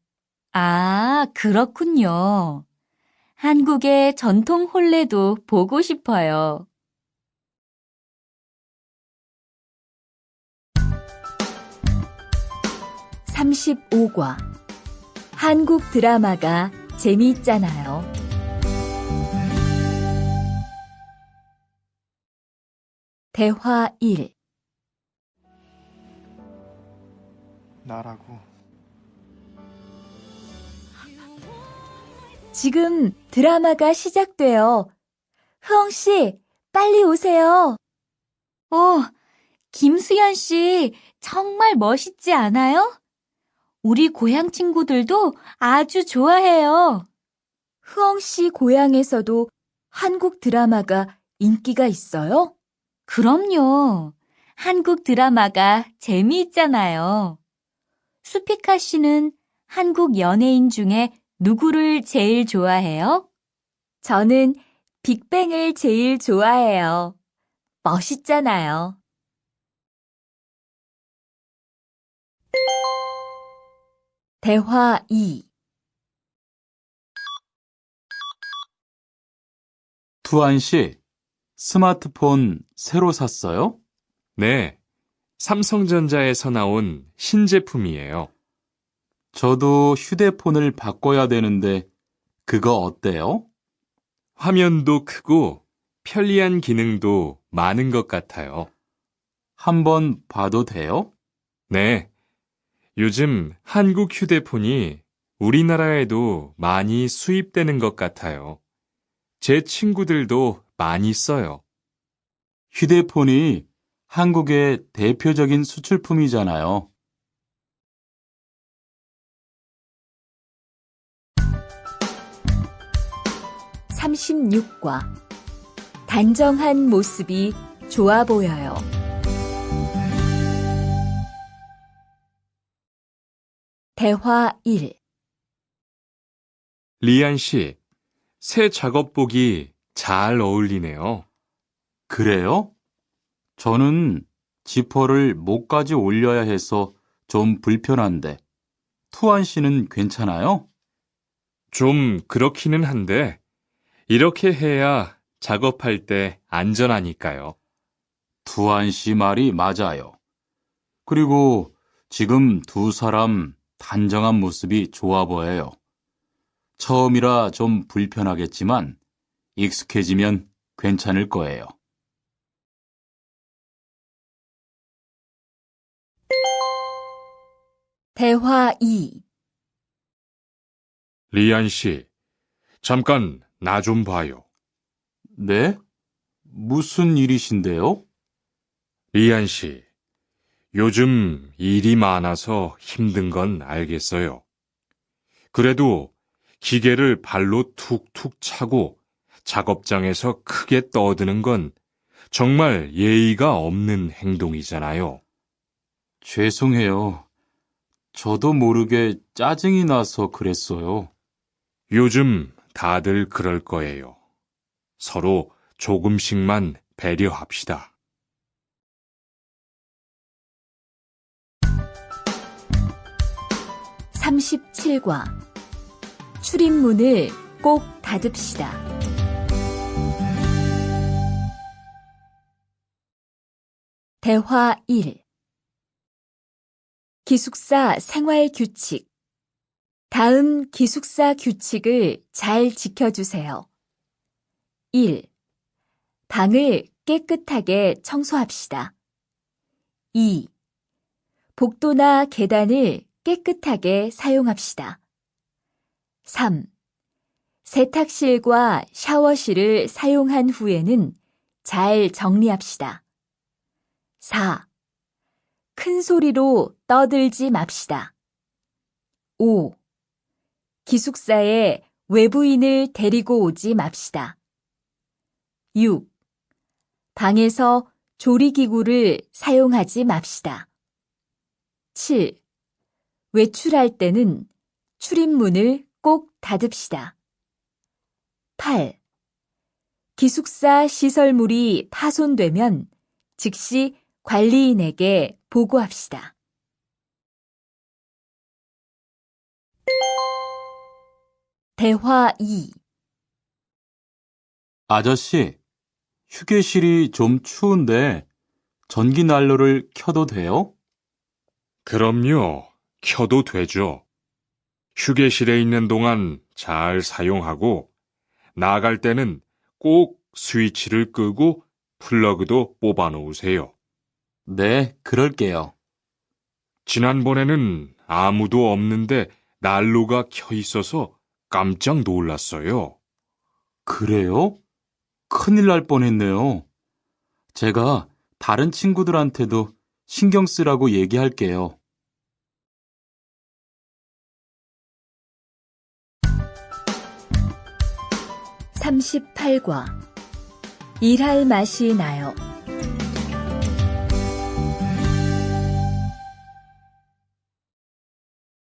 Speaker 1: 아, 그렇군요. 한국의 전통 혼례도 보고 싶어요. 35과 한국 드라마가 재미있잖아요. 대화 1.
Speaker 4: 나라고.
Speaker 1: 지금 드라마가 시작돼요. 흐엉 씨, 빨리 오세요. 김수현 씨, 정말 멋있지 않아요? 우리 고향 친구들도 아주 좋아해요. 흐엉 씨 고향에서도 한국 드라마가 인기가 있어요? 그럼요. 한국 드라마가 재미있잖아요. 수피카 씨는 한국 연예인 중에 누구를 제일 좋아해요? 저는 빅뱅을 제일 좋아해요. 멋있잖아요. 대화 2.
Speaker 2: 투안 씨, 스마트폰 새로 샀어요?
Speaker 3: 네, 삼성전자에서 나온 신제품이에요.
Speaker 2: 저도 휴대폰을 바꿔야 되는데 그거 어때요?
Speaker 3: 화면도 크고 편리한 기능도 많은 것 같아요.
Speaker 2: 한번 봐도 돼요?
Speaker 3: 네, 요즘 한국 휴대폰이 우리나라에도 많이 수입되는 것 같아요. 제 친구들도 많이 써요.
Speaker 2: 휴대폰이 한국의 대표적인 수출품이잖아요.
Speaker 1: 36과 단정한 모습이 좋아 보여요. 대화 1.
Speaker 3: 리안 씨, 새 작업복이 잘 어울리네요.
Speaker 2: 그래요? 저는 지퍼를 목까지 올려야 해서 좀 불편한데, 투안 씨는 괜찮아요?
Speaker 3: 좀 그렇기는 한데, 이렇게 해야 작업할 때 안전하니까요.
Speaker 2: 투안 씨 말이 맞아요. 그리고 지금 두 사람 단정한 모습이 좋아 보여요. 처음이라 좀 불편하겠지만 익숙해지면 괜찮을 거예요.
Speaker 1: 대화 2.
Speaker 3: 리안 씨, 잠깐 나 좀 봐요.
Speaker 2: 네? 무슨 일이신데요?
Speaker 3: 리안 씨, 요즘 일이 많아서 힘든 건 알겠어요. 그래도 기계를 발로 툭툭 차고 작업장에서 크게 떠드는 건 정말 예의가 없는 행동이잖아요.
Speaker 2: 죄송해요. 저도 모르게 짜증이 나서 그랬어요.
Speaker 3: 요즘 다들 그럴 거예요. 서로 조금씩만 배려합시다.
Speaker 1: 37과 출입문을 꼭 닫읍시다. 대화 1. 기숙사 생활 규칙. 다음 기숙사 규칙을 잘 지켜주세요. 1. 방을 깨끗하게 청소합시다. 2. 복도나 계단을 깨끗하게 사용합시다. 3. 세탁실과 샤워실을 사용한 후에는 잘 정리합시다. 4. 큰 소리로 떠들지 맙시다. 5. 기숙사에 외부인을 데리고 오지 맙시다. 6. 방에서 조리기구를 사용하지 맙시다. 7. 외출할 때는 출입문을 꼭 닫읍시다. 8. 기숙사 시설물이 파손되면 즉시 관리인에게 보고합시다. 대화 2.
Speaker 2: 아저씨, 휴게실이 좀 추운데 전기 난로를 켜도 돼요?
Speaker 3: 그럼요. 켜도 되죠. 휴게실에 있는 동안 잘 사용하고 나갈 때는 꼭 스위치를 끄고 플러그도 뽑아 놓으세요.
Speaker 2: 네, 그럴게요.
Speaker 3: 지난번에는 아무도 없는데 난로가 켜 있어서 깜짝 놀랐어요.
Speaker 2: 그래요? 큰일 날 뻔했네요. 제가 다른 친구들한테도 신경 쓰라고 얘기할게요.
Speaker 1: 38과 일할 맛이 나요.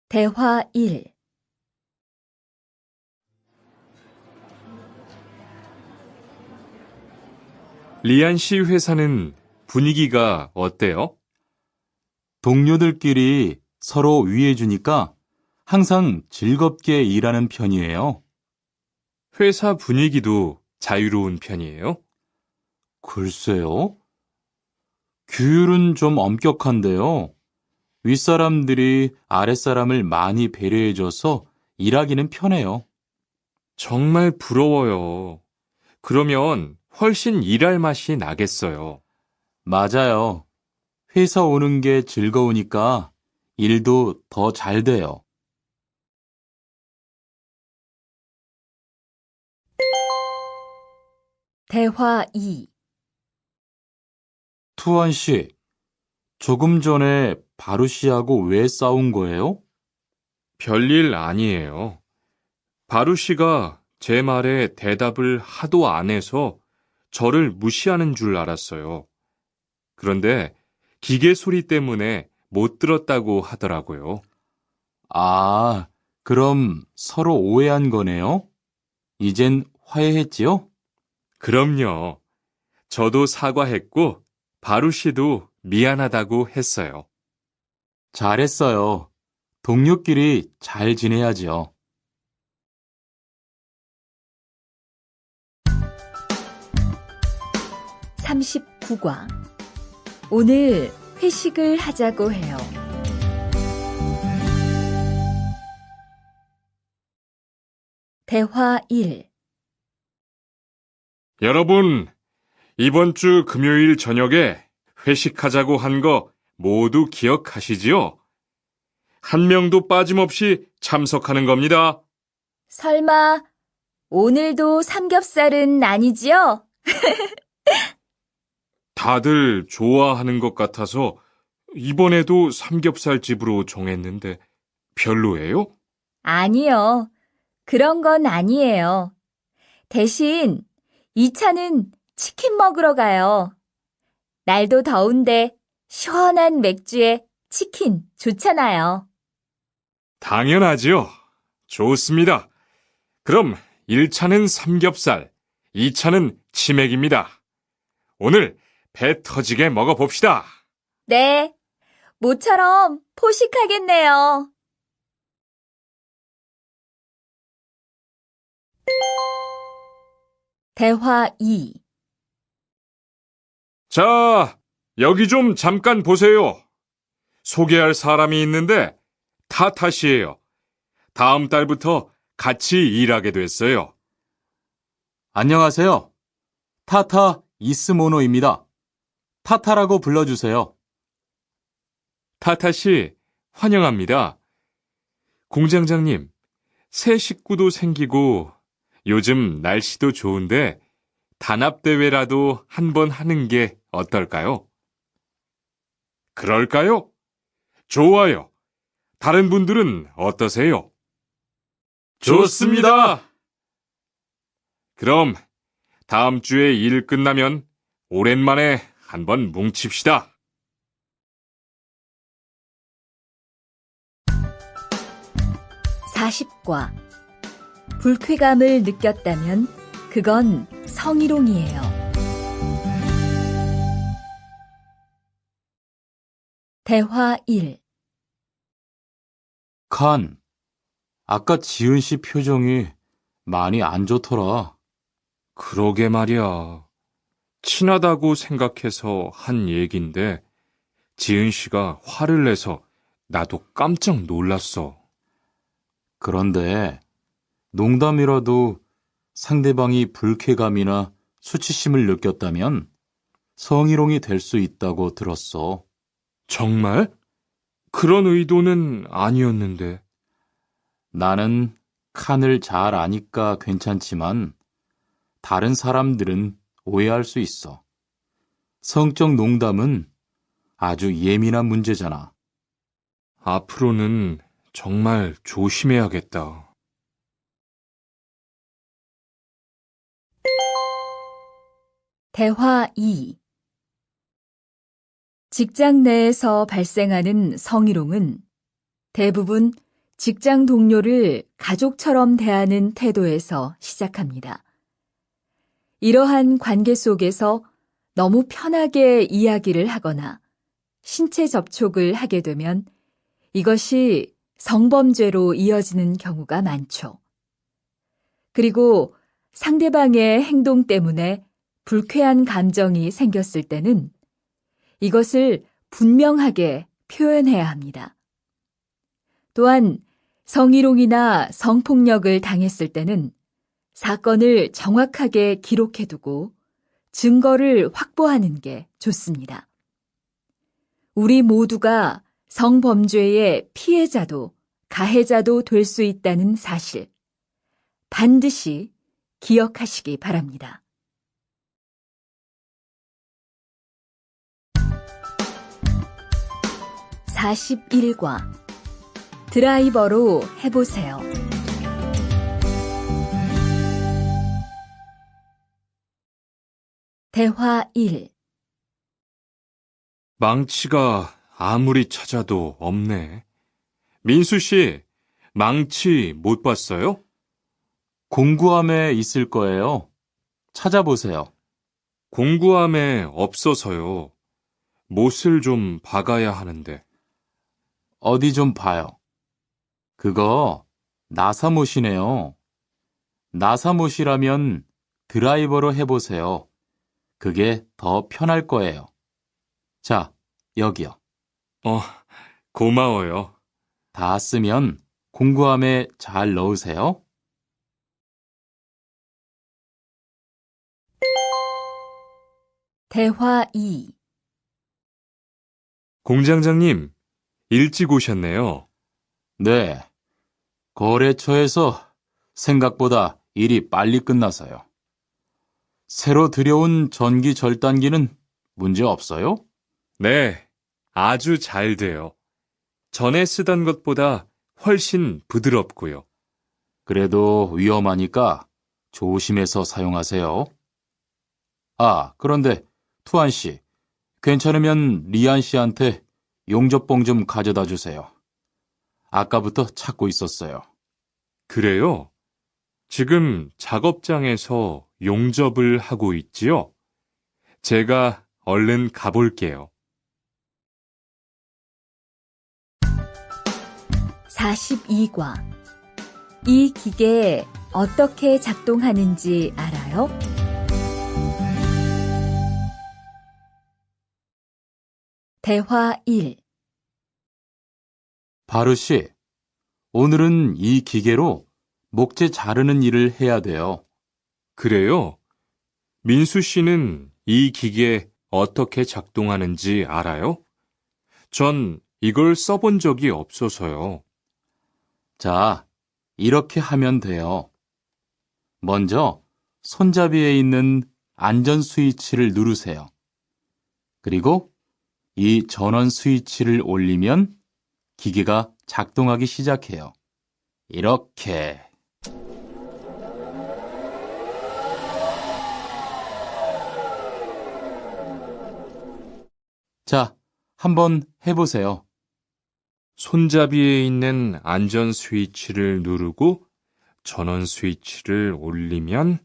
Speaker 1: 대화 1.
Speaker 3: 리안 씨 회사는 분위기가 어때요?
Speaker 2: 동료들끼리 서로 위해주니까 항상 즐겁게 일하는 편이에요.
Speaker 3: 회사 분위기도 자유로운 편이에요?
Speaker 2: 글쎄요. 규율은 좀 엄격한데요. 윗사람들이 아랫사람을 많이 배려해줘서 일하기는 편해요.
Speaker 3: 정말 부러워요. 그러면 훨씬 일할 맛이 나겠어요.
Speaker 2: 맞아요. 회사 오는 게 즐거우니까 일도 더 잘 돼요.
Speaker 1: 대화 2.
Speaker 2: 투원 씨, 조금 전에 바루 씨하고 왜 싸운 거예요?
Speaker 3: 별일 아니에요. 바루 씨가 제 말에 대답을 하도 안 해서 저를 무시하는 줄 알았어요. 그런데 기계 소리 때문에 못 들었다고 하더라고요.
Speaker 2: 아, 그럼 서로 오해한 거네요? 이젠 화해했지요?
Speaker 3: 그럼요. 저도 사과했고 바루 씨도 미안하다고 했어요.
Speaker 2: 잘했어요. 동료끼리 잘 지내야죠.
Speaker 1: 39과 오늘 회식을 하자고 해요. 대화 1.
Speaker 3: 여러분, 이번 주 금요일 저녁에 회식하자고 한 거 모두 기억하시지요? 한 명도 빠짐없이 참석하는 겁니다.
Speaker 1: 설마 오늘도 삼겹살은 아니지요?
Speaker 3: 다들 좋아하는 것 같아서 이번에도 삼겹살 집으로 정했는데 별로예요?
Speaker 1: 아니요. 그런 건 아니에요. 대신 2차는 치킨 먹으러 가요. 날도 더운데 시원한 맥주에 치킨 좋잖아요.
Speaker 3: 당연하지요. 좋습니다. 그럼 1차는 삼겹살, 2차는 치맥입니다. 오늘 배 터지게 먹어봅시다.
Speaker 1: 네, 모처럼 포식하겠네요. 대화 2.
Speaker 3: 자, 여기 좀 잠깐 보세요. 소개할 사람이 있는데 타타 씨예요. 다음 달부터 같이 일하게 됐어요.
Speaker 2: 안녕하세요. 타타 이스모노입니다. 타타라고 불러주세요.
Speaker 3: 타타 씨, 환영합니다. 공장장님, 새 식구도 생기고 요즘 날씨도 좋은데 단합대회라도 한번 하는 게 어떨까요? 그럴까요? 좋아요. 다른 분들은 어떠세요? 좋습니다. 그럼 다음 주에 일 끝나면 오랜만에 한번 뭉칩시다.
Speaker 1: (40과) 불쾌감을 느꼈다면 그건 성희롱이에요. 대화 1.
Speaker 2: 칸, 아까 지은 씨 표정이 많이 안 좋더라.
Speaker 3: 그러게 말이야. 친하다고 생각해서 한 얘긴데 지은 씨가 화를 내서 나도 깜짝 놀랐어.
Speaker 2: 그런데 농담이라도 상대방이 불쾌감이나 수치심을 느꼈다면 성희롱이 될 수 있다고 들었어.
Speaker 3: 정말? 그런 의도는 아니었는데.
Speaker 2: 나는 칸을 잘 아니까 괜찮지만 다른 사람들은 오해할 수 있어. 성적 농담은 아주 예민한 문제잖아.
Speaker 3: 앞으로는 정말 조심해야겠다.
Speaker 1: 대화 2. 직장 내에서 발생하는 성희롱은 대부분 직장 동료를 가족처럼 대하는 태도에서 시작합니다. 이러한 관계 속에서 너무 편하게 이야기를 하거나 신체 접촉을 하게 되면 이것이 성범죄로 이어지는 경우가 많죠. 그리고 상대방의 행동 때문에 불쾌한 감정이 생겼을 때는 이것을 분명하게 표현해야 합니다. 또한 성희롱이나 성폭력을 당했을 때는 사건을 정확하게 기록해두고 증거를 확보하는 게 좋습니다. 우리 모두가 성범죄의 피해자도 가해자도 될 수 있다는 사실, 반드시 기억하시기 바랍니다. (41과) 드라이버로 해보세요. 대화 1.
Speaker 3: 망치가 아무리 찾아도 없네. 민수 씨, 망치 못 봤어요?
Speaker 2: 공구함에 있을 거예요. 찾아보세요.
Speaker 3: 공구함에 없어서요. 못을 좀 박아야 하는데.
Speaker 2: 어디 좀 봐요. 그거 나사못이네요. 나사못이라면 드라이버로 해보세요. 그게 더 편할 거예요. 자, 여기요.
Speaker 3: 고마워요.
Speaker 2: 다 쓰면 공구함에 잘 넣으세요.
Speaker 1: 대화 2.
Speaker 3: 공장장님, 일찍 오셨네요.
Speaker 2: 네. 거래처에서 생각보다 일이 빨리 끝나서요. 새로 들여온 전기 절단기는 문제 없어요?
Speaker 3: 네, 아주 잘 돼요. 전에 쓰던 것보다 훨씬 부드럽고요.
Speaker 2: 그래도 위험하니까 조심해서 사용하세요. 아, 그런데 투안 씨, 괜찮으면 리안 씨한테 용접봉 좀 가져다 주세요. 아까부터 찾고 있었어요.
Speaker 3: 그래요? 지금 작업장에서 용접을 하고 있지요? 제가 얼른 가볼게요.
Speaker 1: 42과 이 기계 어떻게 작동하는지 알아요? 대화 1.
Speaker 2: 바르 씨, 오늘은 이 기계로 목재 자르는 일을 해야 돼요.
Speaker 3: 그래요? 민수 씨는 이 기계 어떻게 작동하는지 알아요? 전 이걸 써본 적이 없어서요.
Speaker 2: 자, 이렇게 하면 돼요. 먼저 손잡이에 있는 안전 스위치를 누르세요. 그리고 이 전원 스위치를 올리면 기계가 작동하기 시작해요. 이렇게. 자, 한번 해보세요.
Speaker 3: 손잡이에 있는 안전 스위치를 누르고 전원 스위치를 올리면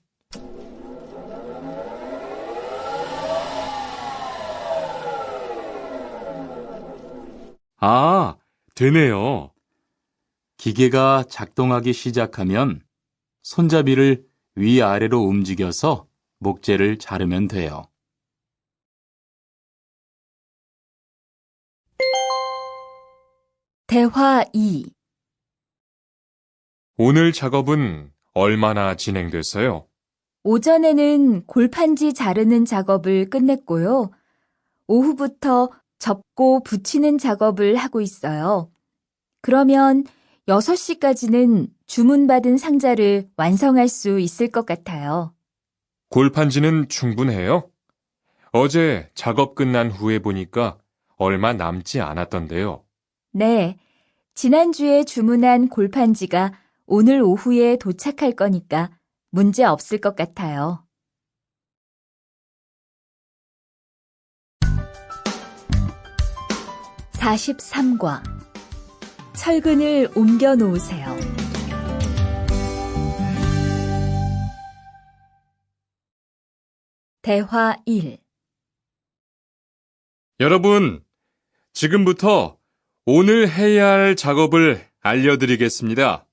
Speaker 3: 아, 되네요.
Speaker 2: 기계가 작동하기 시작하면 손잡이를 위아래로 움직여서 목재를 자르면 돼요.
Speaker 1: 대화 2.
Speaker 3: 오늘 작업은 얼마나 진행됐어요?
Speaker 1: 오전에는 골판지 자르는 작업을 끝냈고요. 오후부터 접고 붙이는 작업을 하고 있어요. 그러면 6시까지는 주문받은 상자를 완성할 수 있을 것 같아요.
Speaker 3: 골판지는 충분해요? 어제 작업 끝난 후에 보니까 얼마 남지 않았던데요.
Speaker 1: 네, 지난주에 주문한 골판지가 오늘 오후에 도착할 거니까 문제 없을 것 같아요. (43과) 철근을 옮겨 놓으세요. 대화 1.
Speaker 3: 여러분, 지금부터 오늘 해야 할 작업을 알려드리겠습니다.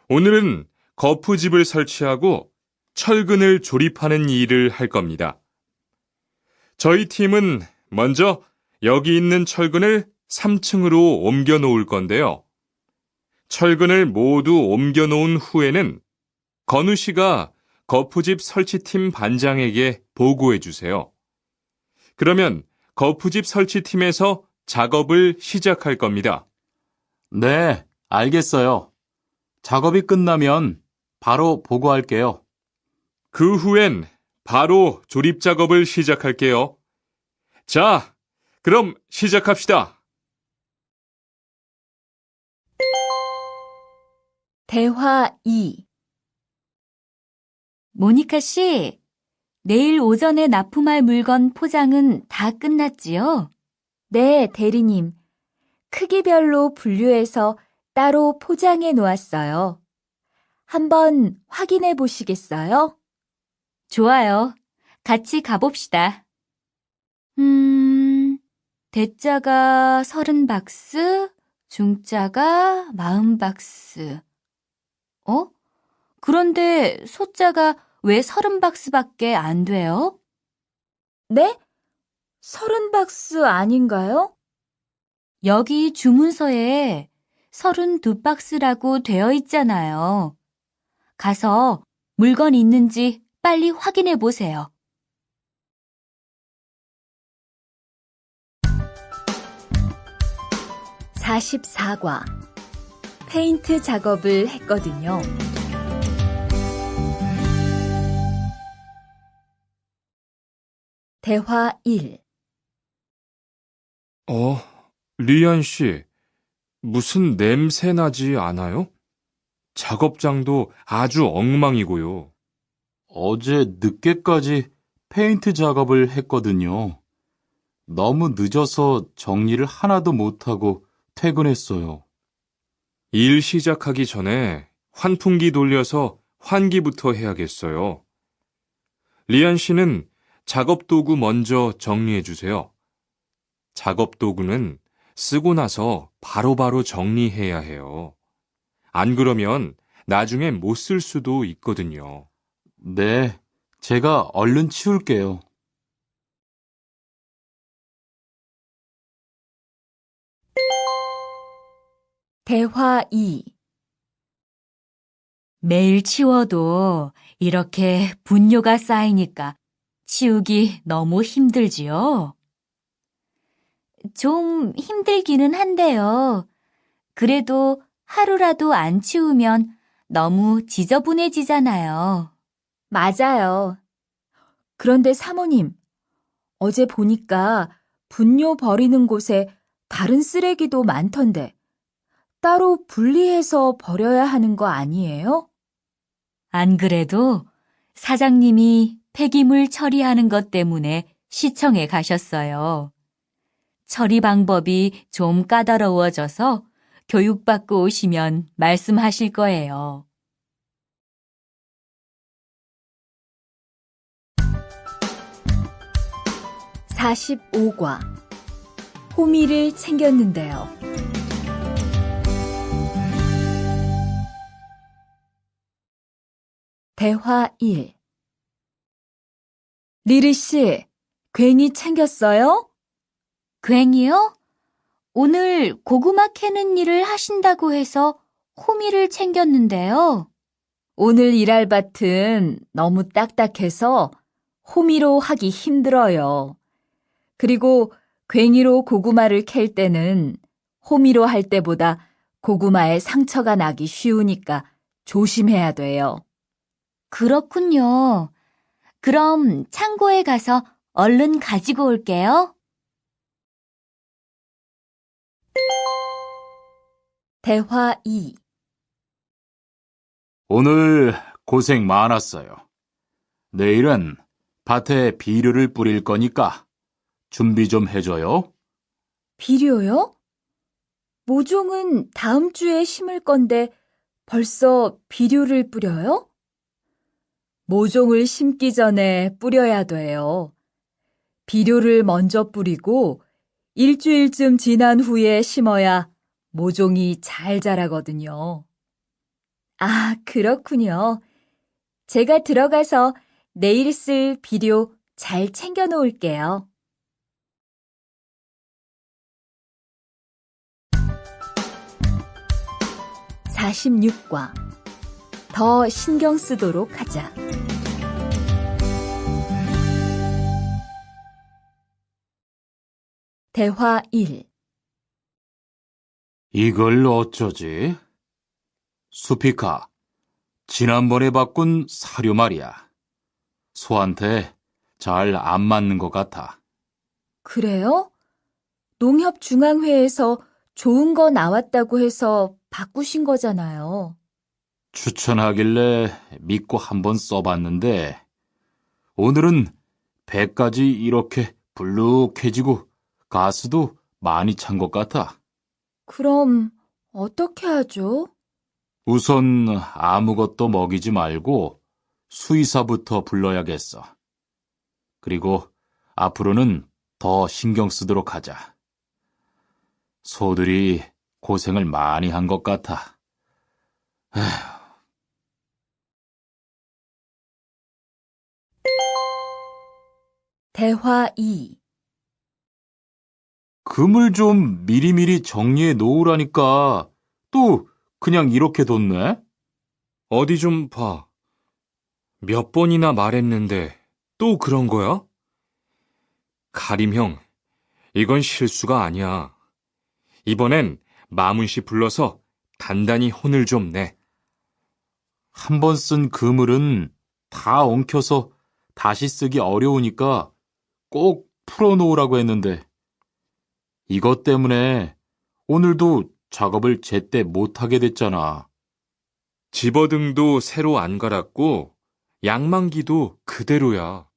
Speaker 3: 오늘은 거푸집을 설치하고 철근을 조립하는 일을 할 겁니다. 저희 팀은 먼저 여기 있는 철근을 3층으로 옮겨 놓을 건데요. 철근을 모두 옮겨 놓은 후에는 건우 씨가 거푸집 설치팀 반장에게 보고해 주세요. 그러면 거푸집 설치팀에서 작업을 시작할 겁니다.
Speaker 2: 네, 알겠어요. 작업이 끝나면 바로 보고할게요.
Speaker 3: 그 후엔 바로 조립 작업을 시작할게요. 자, 그럼 시작합시다.
Speaker 1: 대화 2. 모니카 씨, 내일 오전에 납품할 물건 포장은 다 끝났지요? 네, 대리님. 크기별로 분류해서 따로 포장해 놓았어요. 한번 확인해 보시겠어요? 좋아요. 같이 가봅시다. 대자가 30박스, 중자가 40박스. 그런데 소자가 왜 30박스밖에 안 돼요? 네? 30박스 아닌가요? 여기 주문서에 32박스라고 되어 있잖아요. 가서 물건 있는지 빨리 확인해 보세요. (44과) 페인트 작업을 했거든요. 대화 1.
Speaker 3: 리안 씨, 무슨 냄새 나지 않아요? 작업장도 아주 엉망이고요.
Speaker 2: 어제 늦게까지 페인트 작업을 했거든요. 너무 늦어서 정리를 하나도 못하고 퇴근했어요.
Speaker 3: 일 시작하기 전에 환풍기 돌려서 환기부터 해야겠어요. 리안 씨는 작업 도구 먼저 정리해 주세요. 작업 도구는 쓰고 나서 바로바로 정리해야 해요. 안 그러면 나중에 못 쓸 수도 있거든요.
Speaker 2: 네, 제가 얼른 치울게요.
Speaker 1: 대화 2. 매일 치워도 이렇게 분뇨가 쌓이니까 치우기 너무 힘들지요? 좀 힘들기는 한데요. 그래도 하루라도 안 치우면 너무 지저분해지잖아요. 맞아요. 그런데 사모님, 어제 보니까 분뇨 버리는 곳에 다른 쓰레기도 많던데 따로 분리해서 버려야 하는 거 아니에요? 안 그래도 사장님이 폐기물 처리하는 것 때문에 시청에 가셨어요. 처리 방법이 좀 까다로워져서 교육받고 오시면 말씀하실 거예요. (45과) 호미를 챙겼는데요. 대화 1. 리리 씨, 괭이 챙겼어요? 괭이요? 오늘 고구마 캐는 일을 하신다고 해서 호미를 챙겼는데요. 오늘 일할 밭은 너무 딱딱해서 호미로 하기 힘들어요. 그리고 괭이로 고구마를 캘 때는 호미로 할 때보다 고구마에 상처가 나기 쉬우니까 조심해야 돼요. 그렇군요. 그럼 창고에 가서 얼른 가지고 올게요. 대화 2.
Speaker 2: 오늘 고생 많았어요. 내일은 밭에 비료를 뿌릴 거니까 준비 좀 해줘요.
Speaker 1: 비료요? 모종은 다음 주에 심을 건데 벌써 비료를 뿌려요? 모종을 심기 전에 뿌려야 돼요. 비료를 먼저 뿌리고 일주일쯤 지난 후에 심어야 모종이 잘 자라거든요. 아, 그렇군요. 제가 들어가서 내일 쓸 비료 잘 챙겨 놓을게요. (46과) 더 신경 쓰도록 하자. 대화 1.
Speaker 2: 이걸 어쩌지? 수피카, 지난번에 바꾼 사료 말이야. 소한테 잘 안 맞는 것 같아.
Speaker 1: 그래요? 농협중앙회에서 좋은 거 나왔다고 해서 바꾸신 거잖아요.
Speaker 2: 추천하길래 믿고 한번 써봤는데 오늘은 배까지 이렇게 불룩해지고 가스도 많이 찬 것 같아.
Speaker 1: 그럼 어떻게 하죠?
Speaker 2: 우선 아무것도 먹이지 말고 수의사부터 불러야겠어. 그리고 앞으로는 더 신경 쓰도록 하자. 소들이 고생을 많이 한 것 같아.
Speaker 1: 대화 2.
Speaker 2: 금을 좀 미리미리 정리해 놓으라니까 또 그냥 이렇게 뒀네?
Speaker 3: 어디 좀 봐. 몇 번이나 말했는데 또 그런 거야? 가림 형, 이건 실수가 아니야. 이번엔 마문 씨 불러서 단단히 혼을 좀 내.
Speaker 2: 한 번 쓴 그물은 다 엉켜서 다시 쓰기 어려우니까 꼭 풀어놓으라고 했는데 이것 때문에 오늘도 작업을 제때 못하게 됐잖아.
Speaker 3: 집어등도 새로 안 갈았고 양만기도 그대로야.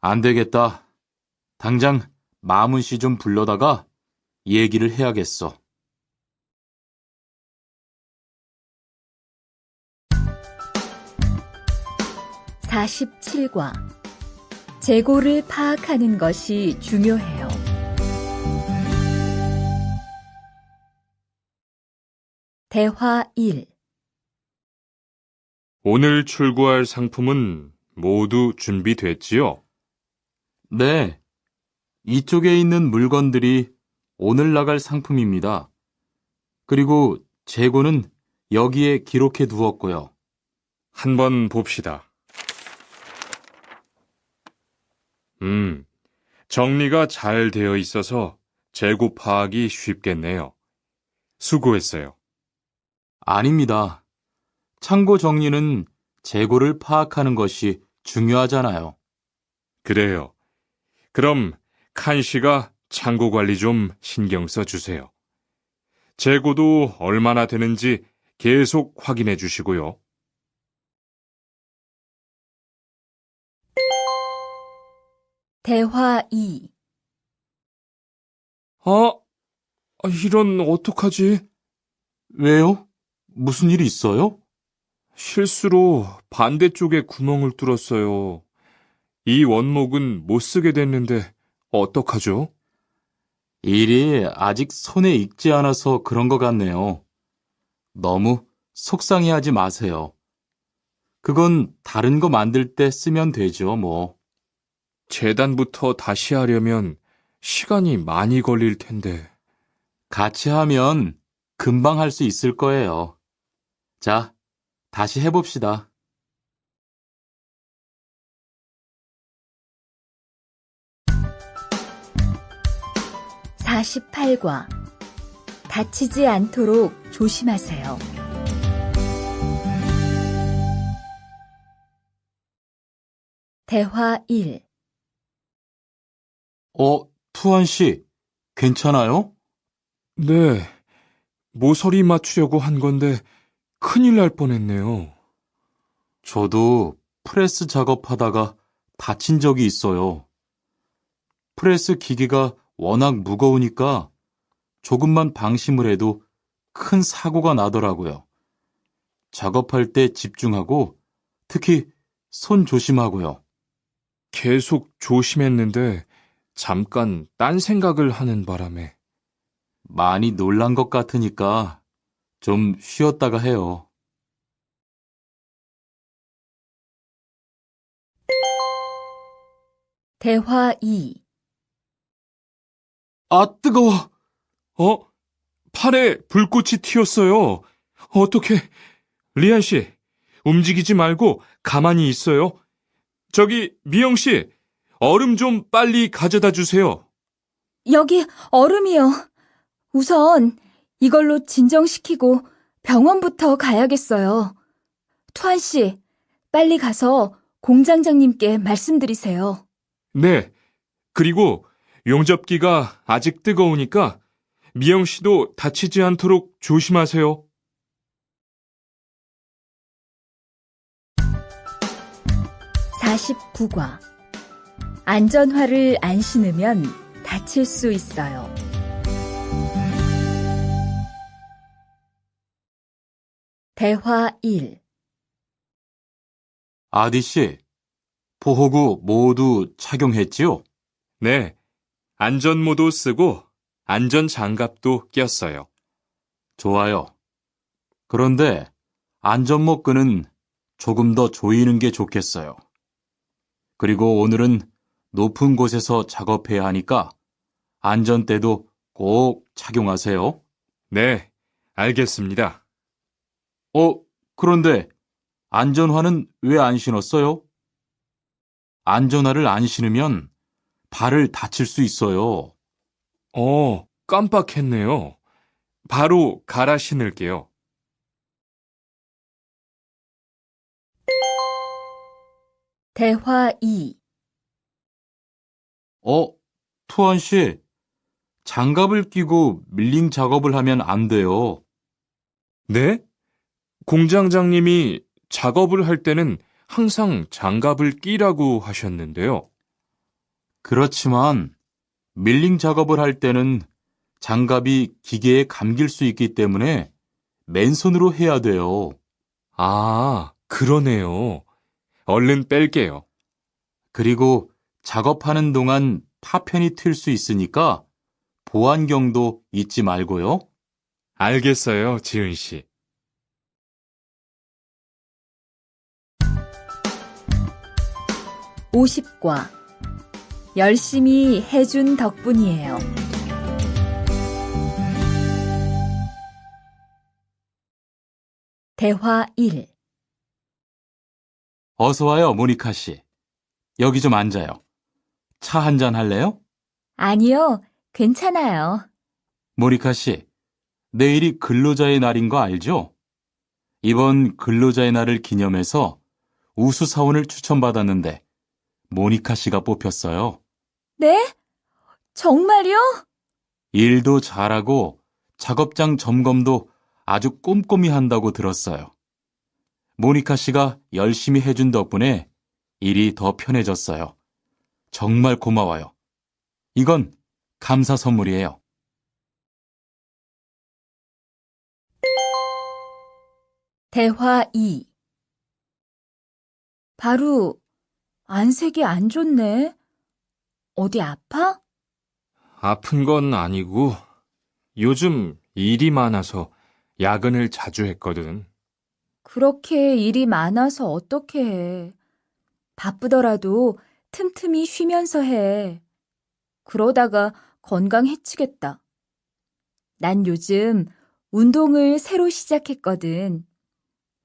Speaker 2: 안 되겠다. 당장 마문 씨 좀 불러다가 얘기를 해야겠어.
Speaker 1: (47과) 재고를 파악하는 것이 중요해요. 대화 1.
Speaker 3: 오늘 출고할 상품은 모두 준비됐지요?
Speaker 2: 네, 이쪽에 있는 물건들이 오늘 나갈 상품입니다. 그리고 재고는 여기에 기록해 두었고요.
Speaker 3: 한번 봅시다. 정리가 잘 되어 있어서 재고 파악이 쉽겠네요. 수고했어요.
Speaker 2: 아닙니다. 창고 정리는 재고를 파악하는 것이 중요하잖아요.
Speaker 3: 그래요. 그럼 칸 씨가 창고 관리 좀 신경 써 주세요. 재고도 얼마나 되는지 계속 확인해 주시고요.
Speaker 1: 대화 2.
Speaker 3: 아, 이런, 어떡하지?
Speaker 2: 왜요? 무슨 일이 있어요?
Speaker 3: 실수로 반대쪽에 구멍을 뚫었어요. 이 원목은 못 쓰게 됐는데, 어떡하죠?
Speaker 2: 일이 아직 손에 익지 않아서 그런 것 같네요. 너무 속상해하지 마세요. 그건 다른 거 만들 때 쓰면 되죠, 뭐.
Speaker 3: 재단부터 다시 하려면 시간이 많이 걸릴 텐데.
Speaker 2: 같이 하면 금방 할 수 있을 거예요. 자, 다시 해봅시다.
Speaker 1: (48과) 다치지 않도록 조심하세요. 대화 1.
Speaker 2: 투한 씨, 괜찮아요?
Speaker 3: 네, 모서리 맞추려고 한 건데 큰일 날 뻔했네요.
Speaker 2: 저도 프레스 작업하다가 다친 적이 있어요. 프레스 기계가 워낙 무거우니까 조금만 방심을 해도 큰 사고가 나더라고요. 작업할 때 집중하고 특히 손 조심하고요.
Speaker 3: 계속 조심했는데 잠깐 딴 생각을 하는 바람에.
Speaker 2: 많이 놀란 것 같으니까 좀 쉬었다가 해요.
Speaker 1: 대화 2.
Speaker 2: 아, 뜨거워!
Speaker 3: 팔에 불꽃이 튀었어요. 어떻게? 리안 씨, 움직이지 말고 가만히 있어요. 저기, 미영 씨, 얼음 좀 빨리 가져다 주세요.
Speaker 1: 여기 얼음이요. 우선 이걸로 진정시키고 병원부터 가야겠어요. 투한 씨, 빨리 가서 공장장님께 말씀드리세요.
Speaker 3: 네, 그리고 용접기가 아직 뜨거우니까 미영 씨도 다치지 않도록 조심하세요.
Speaker 1: 49과 안전화를 안 신으면 다칠 수 있어요. 대화 1.
Speaker 2: 아디 씨, 보호구 모두 착용했지요?
Speaker 3: 네, 안전모도 쓰고 안전장갑도 꼈어요.
Speaker 2: 좋아요. 그런데 안전모 끈은 조금 더 조이는 게 좋겠어요. 그리고 오늘은 높은 곳에서 작업해야 하니까 안전대도 꼭 착용하세요.
Speaker 3: 네, 알겠습니다.
Speaker 2: 그런데 안전화는 왜 안 신었어요? 안전화를 안 신으면 발을 다칠 수 있어요.
Speaker 3: 깜빡했네요. 바로 갈아 신을게요.
Speaker 1: 대화 2.
Speaker 2: 투한 씨, 장갑을 끼고 밀링 작업을 하면 안 돼요.
Speaker 3: 네? 공장장님이 작업을 할 때는 항상 장갑을 끼라고 하셨는데요.
Speaker 2: 그렇지만 밀링 작업을 할 때는 장갑이 기계에 감길 수 있기 때문에 맨손으로 해야 돼요.
Speaker 3: 아, 그러네요. 얼른 뺄게요.
Speaker 2: 그리고 작업하는 동안 파편이 튈 수 있으니까 보안경도 잊지 말고요.
Speaker 3: 알겠어요, 지은 씨.
Speaker 1: 50과 열심히 해준 덕분이에요. 대화 1.
Speaker 2: 어서 와요, 모니카 씨. 여기 좀 앉아요. 차 한잔 할래요?
Speaker 1: 아니요, 괜찮아요.
Speaker 2: 모니카 씨, 내일이 근로자의 날인 거 알죠? 이번 근로자의 날을 기념해서 우수 사원을 추천받았는데 모니카 씨가 뽑혔어요.
Speaker 1: 네? 정말요?
Speaker 2: 일도 잘하고 작업장 점검도 아주 꼼꼼히 한다고 들었어요. 모니카 씨가 열심히 해준 덕분에 일이 더 편해졌어요. 정말 고마워요. 이건 감사 선물이에요.
Speaker 1: 대화 2. 바로 안색이 안 좋네. 어디 아파?
Speaker 3: 아픈 건 아니고 요즘 일이 많아서 야근을 자주 했거든.
Speaker 1: 그렇게 일이 많아서 어떻게 해. 바쁘더라도 틈틈이 쉬면서 해. 그러다가 건강 해치겠다. 난 요즘 운동을 새로 시작했거든.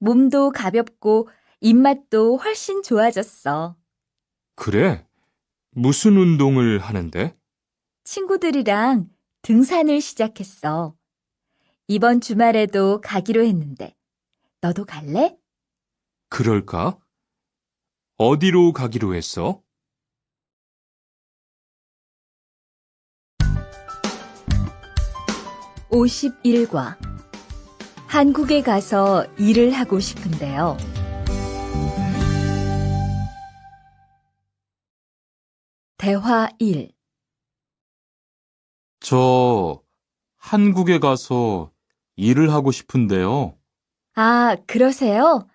Speaker 1: 몸도 가볍고 입맛도 훨씬 좋아졌어.
Speaker 3: 그래? 무슨 운동을 하는데?
Speaker 1: 친구들이랑 등산을 시작했어. 이번 주말에도 가기로 했는데, 너도 갈래?
Speaker 3: 그럴까? 어디로 가기로 했어?
Speaker 1: (51과) 한국에 가서 일을 하고 싶은데요. 대화 1.
Speaker 2: 저 한국에 가서 일을 하고 싶은데요.
Speaker 1: 아, 그러세요?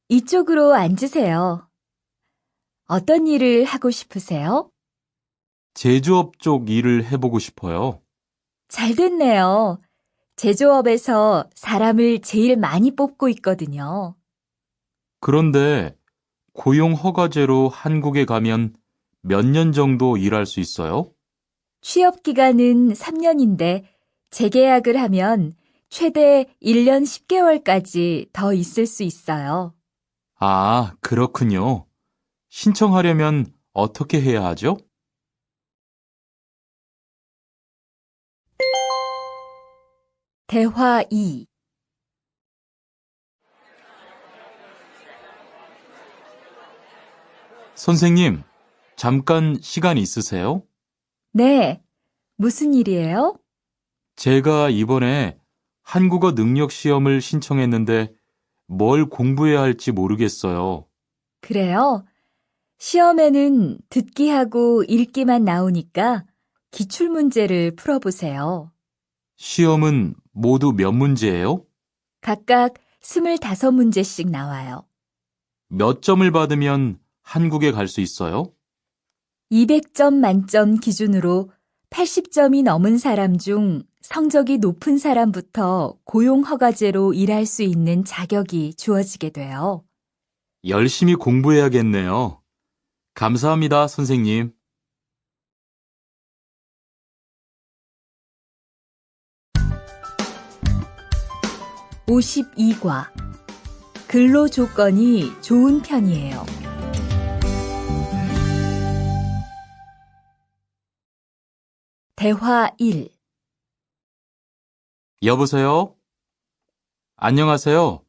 Speaker 1: 이쪽으로 앉으세요. 어떤 일을 하고 싶으세요?
Speaker 2: 제조업 쪽 일을 해보고 싶어요.
Speaker 1: 잘 됐네요. 제조업에서 사람을 제일 많이 뽑고 있거든요.
Speaker 2: 그런데 고용 허가제로 한국에 가면 몇 년 정도 일할 수 있어요?
Speaker 1: 취업 기간은 3년인데 재계약을 하면 최대 1년 10개월까지 더 있을 수 있어요.
Speaker 2: 아, 그렇군요. 신청하려면 어떻게 해야 하죠?
Speaker 1: 대화 2.
Speaker 2: 선생님, 잠깐 시간 있으세요?
Speaker 1: 네, 무슨 일이에요?
Speaker 2: 제가 이번에 한국어 능력 시험을 신청했는데 뭘 공부해야 할지 모르겠어요.
Speaker 1: 그래요? 시험에는 듣기하고 읽기만 나오니까 기출문제를 풀어보세요.
Speaker 2: 시험은 모두 몇 문제예요?
Speaker 1: 각각 25문제씩 나와요.
Speaker 2: 몇 점을 받으면 한국에 갈 수 있어요?
Speaker 1: 200점 만점 기준으로 80점이 넘은 사람 중 성적이 높은 사람부터 고용허가제로 일할 수 있는 자격이 주어지게 돼요.
Speaker 2: 열심히 공부해야겠네요. 감사합니다, 선생님.
Speaker 1: (52과) 근로 조건이 좋은 편이에요. 대화 1.
Speaker 2: 여보세요? 안녕하세요.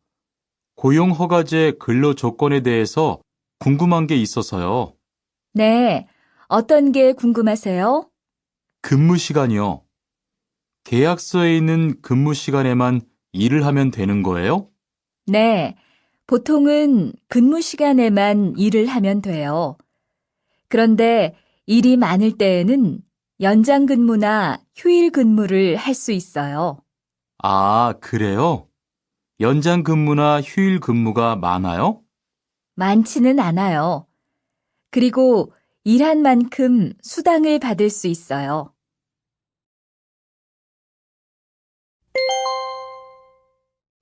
Speaker 2: 고용허가제 근로 조건에 대해서 궁금한 게 있어서요.
Speaker 1: 네, 어떤 게 궁금하세요?
Speaker 2: 근무 시간이요. 계약서에 있는 근무 시간에만 일을 하면 되는 거예요?
Speaker 1: 네, 보통은 근무 시간에만 일을 하면 돼요. 그런데 일이 많을 때에는 연장 근무나 휴일 근무를 할 수 있어요.
Speaker 2: 아, 그래요? 연장 근무나 휴일 근무가 많아요?
Speaker 1: 많지는 않아요. 그리고 일한 만큼 수당을 받을 수 있어요.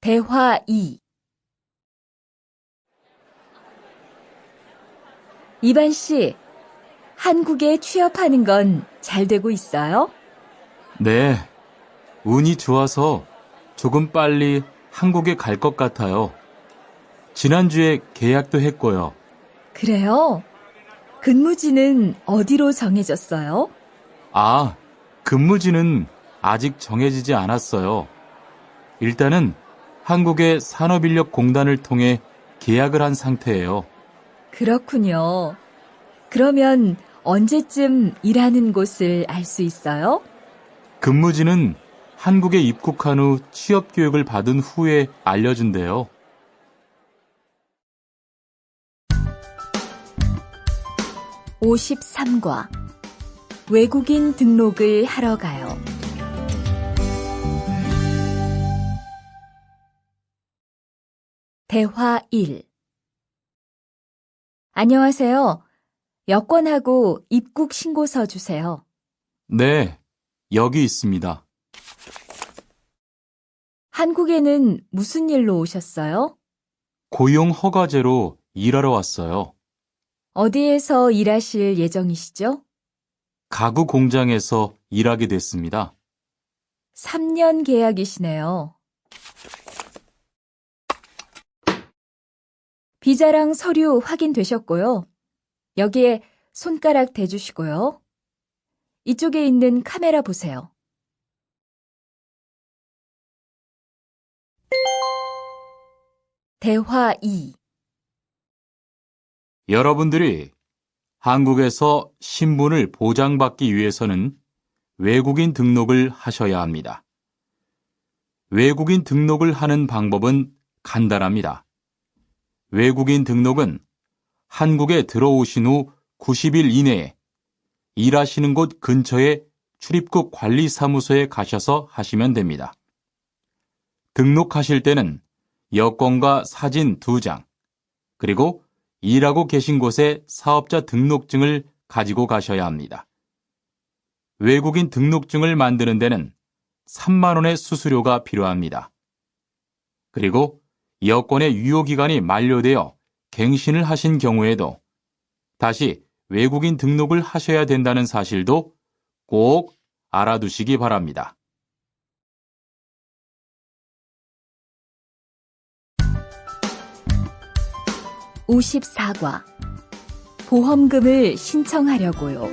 Speaker 1: 대화 2. 이반 씨, 한국에 취업하는 건 잘 되고 있어요?
Speaker 2: 네, 운이 좋아서 조금 빨리 한국에 갈 것 같아요. 지난주에 계약도 했고요.
Speaker 1: 그래요? 근무지는 어디로 정해졌어요?
Speaker 2: 아, 근무지는 아직 정해지지 않았어요. 일단은 한국의 산업인력공단을 통해 계약을 한 상태예요.
Speaker 1: 그렇군요. 그러면 언제쯤 일하는 곳을 알 수 있어요?
Speaker 2: 근무지는 한국에 입국한 후 취업 교육을 받은 후에 알려준대요.
Speaker 1: (53과) 외국인 등록을 하러 가요. 대화 1. 안녕하세요. 여권하고 입국 신고서 주세요.
Speaker 2: 네, 여기 있습니다.
Speaker 1: 한국에는 무슨 일로 오셨어요?
Speaker 2: 고용 허가제로 일하러 왔어요.
Speaker 1: 어디에서 일하실 예정이시죠?
Speaker 2: 가구 공장에서 일하게 됐습니다.
Speaker 1: 3년 계약이시네요. 비자랑 서류 확인되셨고요. 여기에 손가락 대주시고요. 이쪽에 있는 카메라 보세요. 대화 2.
Speaker 2: 여러분들이 한국에서 신분을 보장받기 위해서는 외국인 등록을 하셔야 합니다. 외국인 등록을 하는 방법은 간단합니다. 외국인 등록은 한국에 들어오신 후 90일 이내에 일하시는 곳 근처의 출입국 관리사무소에 가셔서 하시면 됩니다. 등록하실 때는 여권과 사진 2장, 그리고 일하고 계신 곳의 사업자 등록증을 가지고 가셔야 합니다. 외국인 등록증을 만드는 데는 3만 원의 수수료가 필요합니다. 그리고 여권의 유효기간이 만료되어 갱신을 하신 경우에도 다시 외국인 등록을 하셔야 된다는 사실도 꼭 알아두시기 바랍니다.
Speaker 1: (54과) 보험금을 신청하려고요.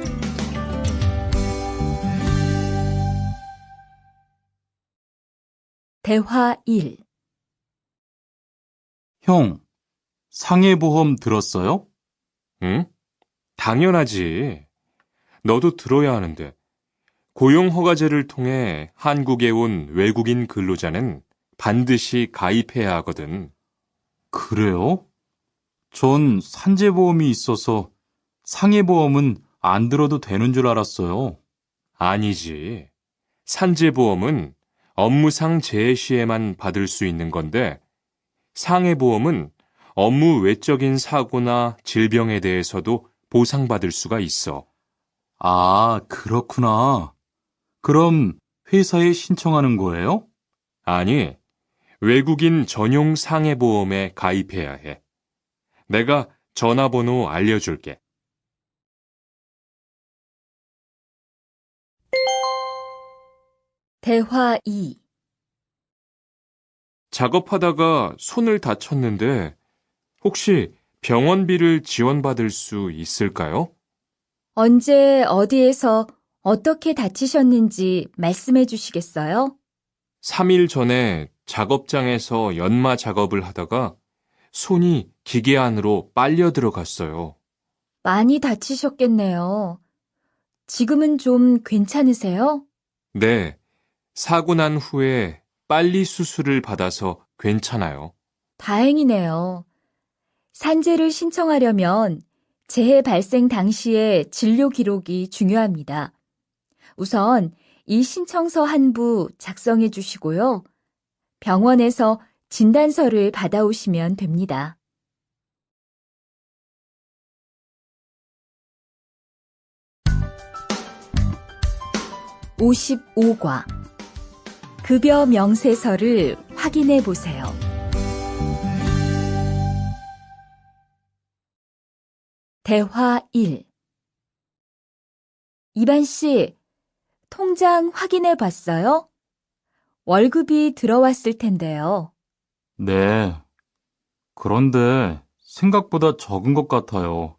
Speaker 1: 대화 1.
Speaker 2: 형, 상해보험 들었어요?
Speaker 3: 응? 당연하지. 너도 들어야 하는데. 고용허가제를 통해 한국에 온 외국인 근로자는 반드시 가입해야 하거든.
Speaker 2: 그래요? 전 산재보험이 있어서 상해보험은 안 들어도 되는 줄 알았어요.
Speaker 3: 아니지. 산재보험은 업무상 재해 시에만 받을 수 있는 건데, 상해보험은 업무 외적인 사고나 질병에 대해서도 보상받을 수가 있어.
Speaker 2: 아, 그렇구나. 그럼 회사에 신청하는 거예요?
Speaker 3: 아니, 외국인 전용 상해보험에 가입해야 해. 내가 전화번호 알려줄게.
Speaker 1: 대화 2.
Speaker 3: 작업하다가 손을 다쳤는데 혹시 병원비를 지원받을 수 있을까요?
Speaker 1: 언제 어디에서 어떻게 다치셨는지 말씀해 주시겠어요?
Speaker 3: 3일 전에 작업장에서 연마 작업을 하다가 손이 기계 안으로 빨려 들어갔어요.
Speaker 1: 많이 다치셨겠네요. 지금은 좀 괜찮으세요?
Speaker 3: 네, 사고 난 후에 빨리 수술을 받아서 괜찮아요.
Speaker 1: 다행이네요. 산재를 신청하려면 재해 발생 당시의 진료 기록이 중요합니다. 우선 이 신청서 한 부 작성해 주시고요. 병원에서 진단서를 받아오시면 됩니다. (55과) 급여 명세서를 확인해 보세요. 대화 1. 이반 씨, 통장 확인해 봤어요? 월급이 들어왔을 텐데요.
Speaker 2: 네. 그런데 생각보다 적은 것 같아요.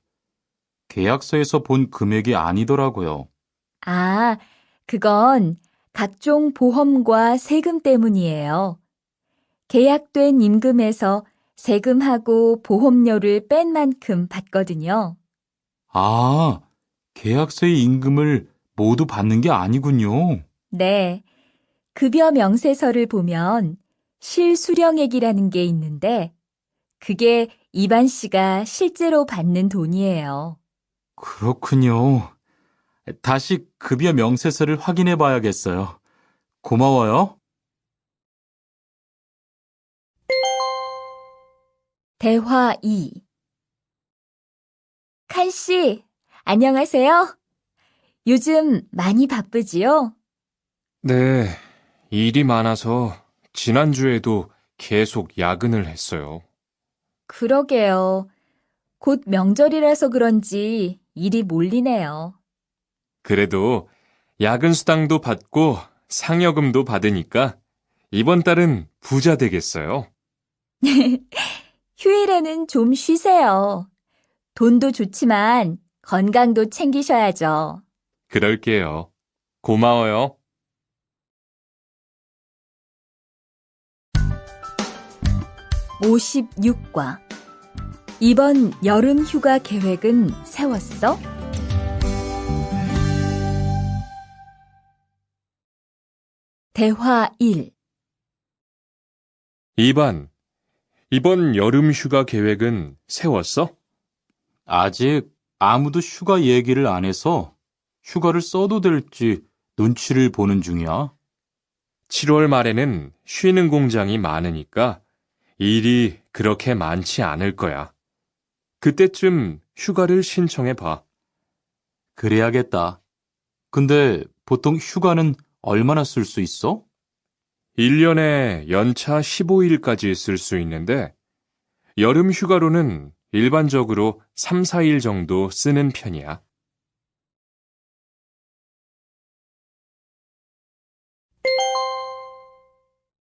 Speaker 2: 계약서에서 본 금액이 아니더라고요.
Speaker 1: 아, 그건 각종 보험과 세금 때문이에요. 계약된 임금에서 세금하고 보험료를 뺀 만큼 받거든요.
Speaker 2: 아, 계약서의 임금을 모두 받는 게 아니군요.
Speaker 1: 네, 급여 명세서를 보면 실수령액이라는 게 있는데 그게 이반 씨가 실제로 받는 돈이에요.
Speaker 2: 그렇군요. 다시 급여 명세서를 확인해 봐야겠어요. 고마워요.
Speaker 1: 대화 2. 칸 씨, 안녕하세요. 요즘 많이 바쁘지요?
Speaker 3: 네, 일이 많아서 지난주에도 계속 야근을 했어요.
Speaker 1: 그러게요. 곧 명절이라서 그런지 일이 몰리네요.
Speaker 3: 그래도 야근 수당도 받고 상여금도 받으니까 이번 달은 부자 되겠어요.
Speaker 1: 휴일에는 좀 쉬세요. 돈도 좋지만 건강도 챙기셔야죠.
Speaker 3: 그럴게요. 고마워요.
Speaker 1: 56과. 이번 여름 휴가 계획은 세웠어? 대화 1.
Speaker 3: 2번, 이번 여름 휴가 계획은 세웠어?
Speaker 2: 아직 아무도 휴가 얘기를 안 해서 휴가를 써도 될지 눈치를 보는 중이야.
Speaker 3: 7월 말에는 쉬는 공장이 많으니까 일이 그렇게 많지 않을 거야. 그때쯤 휴가를 신청해 봐.
Speaker 2: 그래야겠다. 근데 보통 휴가는 얼마나 쓸 수 있어?
Speaker 3: 1년에 연차 15일까지 쓸 수 있는데 여름 휴가로는 일반적으로 3, 4일 정도 쓰는 편이야.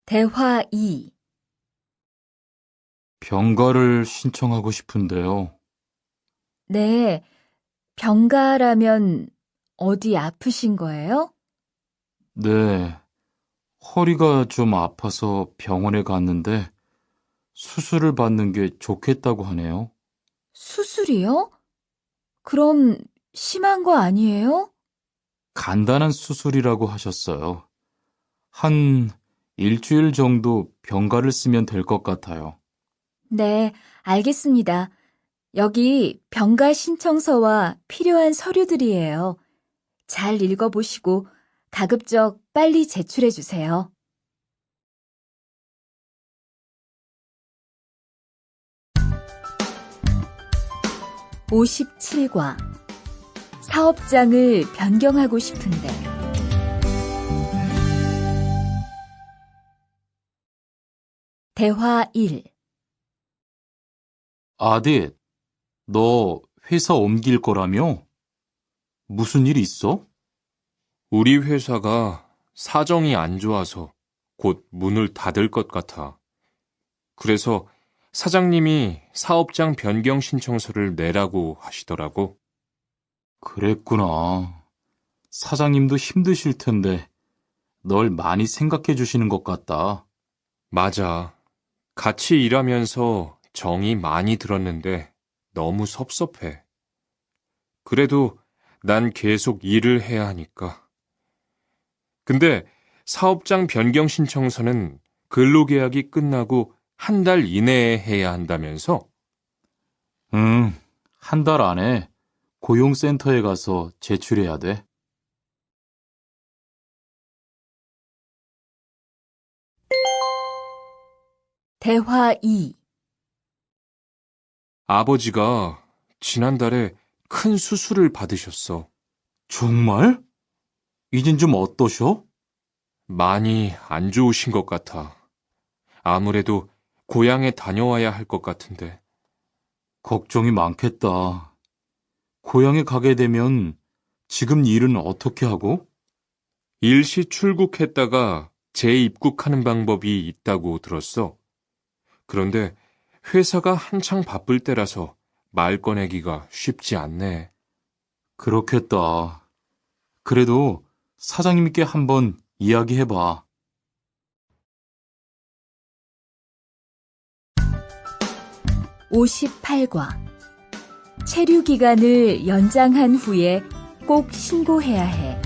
Speaker 1: 대화 2.
Speaker 2: 병가를 신청하고 싶은데요.
Speaker 1: 네, 병가라면 어디 아프신 거예요?
Speaker 2: 네, 허리가 좀 아파서 병원에 갔는데 수술을 받는 게 좋겠다고 하네요.
Speaker 1: 수술이요? 그럼 심한 거 아니에요?
Speaker 2: 간단한 수술이라고 하셨어요. 한 일주일 정도 병가를 쓰면 될 것 같아요.
Speaker 1: 네, 알겠습니다. 여기 병가 신청서와 필요한 서류들이에요. 잘 읽어보시고 가급적 빨리 제출해 주세요. 57과. 사업장을 변경하고 싶은데. 대화 1.
Speaker 2: 아딧, 너 회사 옮길 거라며? 무슨 일 있어?
Speaker 3: 우리 회사가 사정이 안 좋아서 곧 문을 닫을 것 같아. 그래서 사장님이 사업장 변경 신청서를 내라고 하시더라고.
Speaker 2: 그랬구나. 사장님도 힘드실 텐데 널 많이 생각해 주시는 것 같다.
Speaker 3: 맞아. 같이 일하면서 정이 많이 들었는데 너무 섭섭해. 그래도 난 계속 일을 해야 하니까. 근데 사업장 변경 신청서는 근로계약이 끝나고 한 달 이내에 해야 한다면서?
Speaker 2: 응, 한 달 안에 고용센터에 가서 제출해야 돼.
Speaker 1: 대화 2.
Speaker 3: 아버지가 지난달에 큰 수술을 받으셨어.
Speaker 2: 정말? 이젠 좀 어떠셔?
Speaker 3: 많이 안 좋으신 것 같아. 아무래도 고향에 다녀와야 할 것 같은데.
Speaker 2: 걱정이 많겠다. 고향에 가게 되면 지금 일은 어떻게 하고?
Speaker 3: 일시 출국했다가 재입국하는 방법이 있다고 들었어. 그런데 회사가 한창 바쁠 때라서 말 꺼내기가 쉽지 않네.
Speaker 2: 그렇겠다. 그래도 사장님께 한번 이야기해봐.
Speaker 1: 58과. 체류 기간을 연장한 후에 꼭 신고해야 해.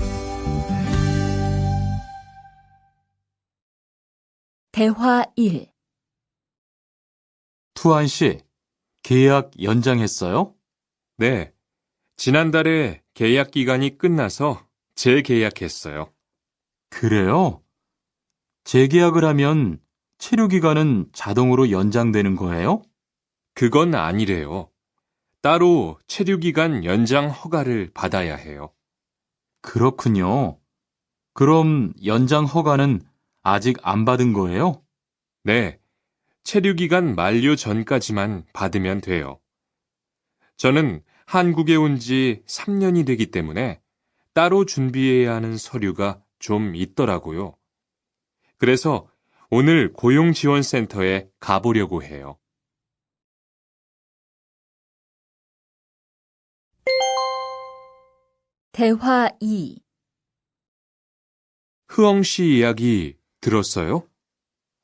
Speaker 1: 대화 1.
Speaker 2: 투안 씨, 계약 연장했어요?
Speaker 3: 네, 지난달에 계약 기간이 끝나서 재계약했어요.
Speaker 2: 그래요? 재계약을 하면 체류 기간은 자동으로 연장되는 거예요?
Speaker 3: 그건 아니래요. 따로 체류기간 연장 허가를 받아야 해요.
Speaker 2: 그렇군요. 그럼 연장 허가는 아직 안 받은 거예요?
Speaker 3: 네, 체류기간 만료 전까지만 받으면 돼요. 저는 한국에 온 지 3년이 되기 때문에 따로 준비해야 하는 서류가 좀 있더라고요. 그래서 오늘 고용지원센터에 가보려고 해요.
Speaker 1: 대화 2.
Speaker 3: 흐엉 씨 이야기 들었어요?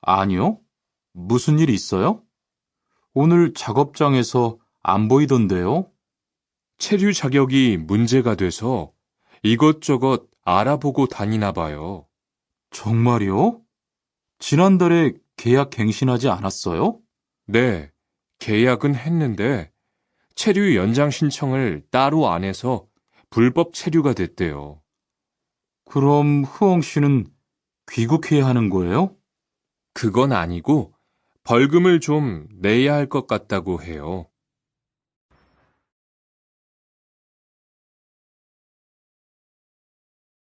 Speaker 2: 아니요. 무슨 일 있어요? 오늘 작업장에서 안 보이던데요?
Speaker 3: 체류 자격이 문제가 돼서 이것저것 알아보고 다니나 봐요.
Speaker 2: 정말요? 지난달에 계약 갱신하지 않았어요?
Speaker 3: 네, 계약은 했는데 체류 연장 신청을 따로 안 해서 불법 체류가 됐대요.
Speaker 2: 그럼 흐엉 씨는 귀국해야 하는 거예요?
Speaker 3: 그건 아니고 벌금을 좀 내야 할 것 같다고 해요.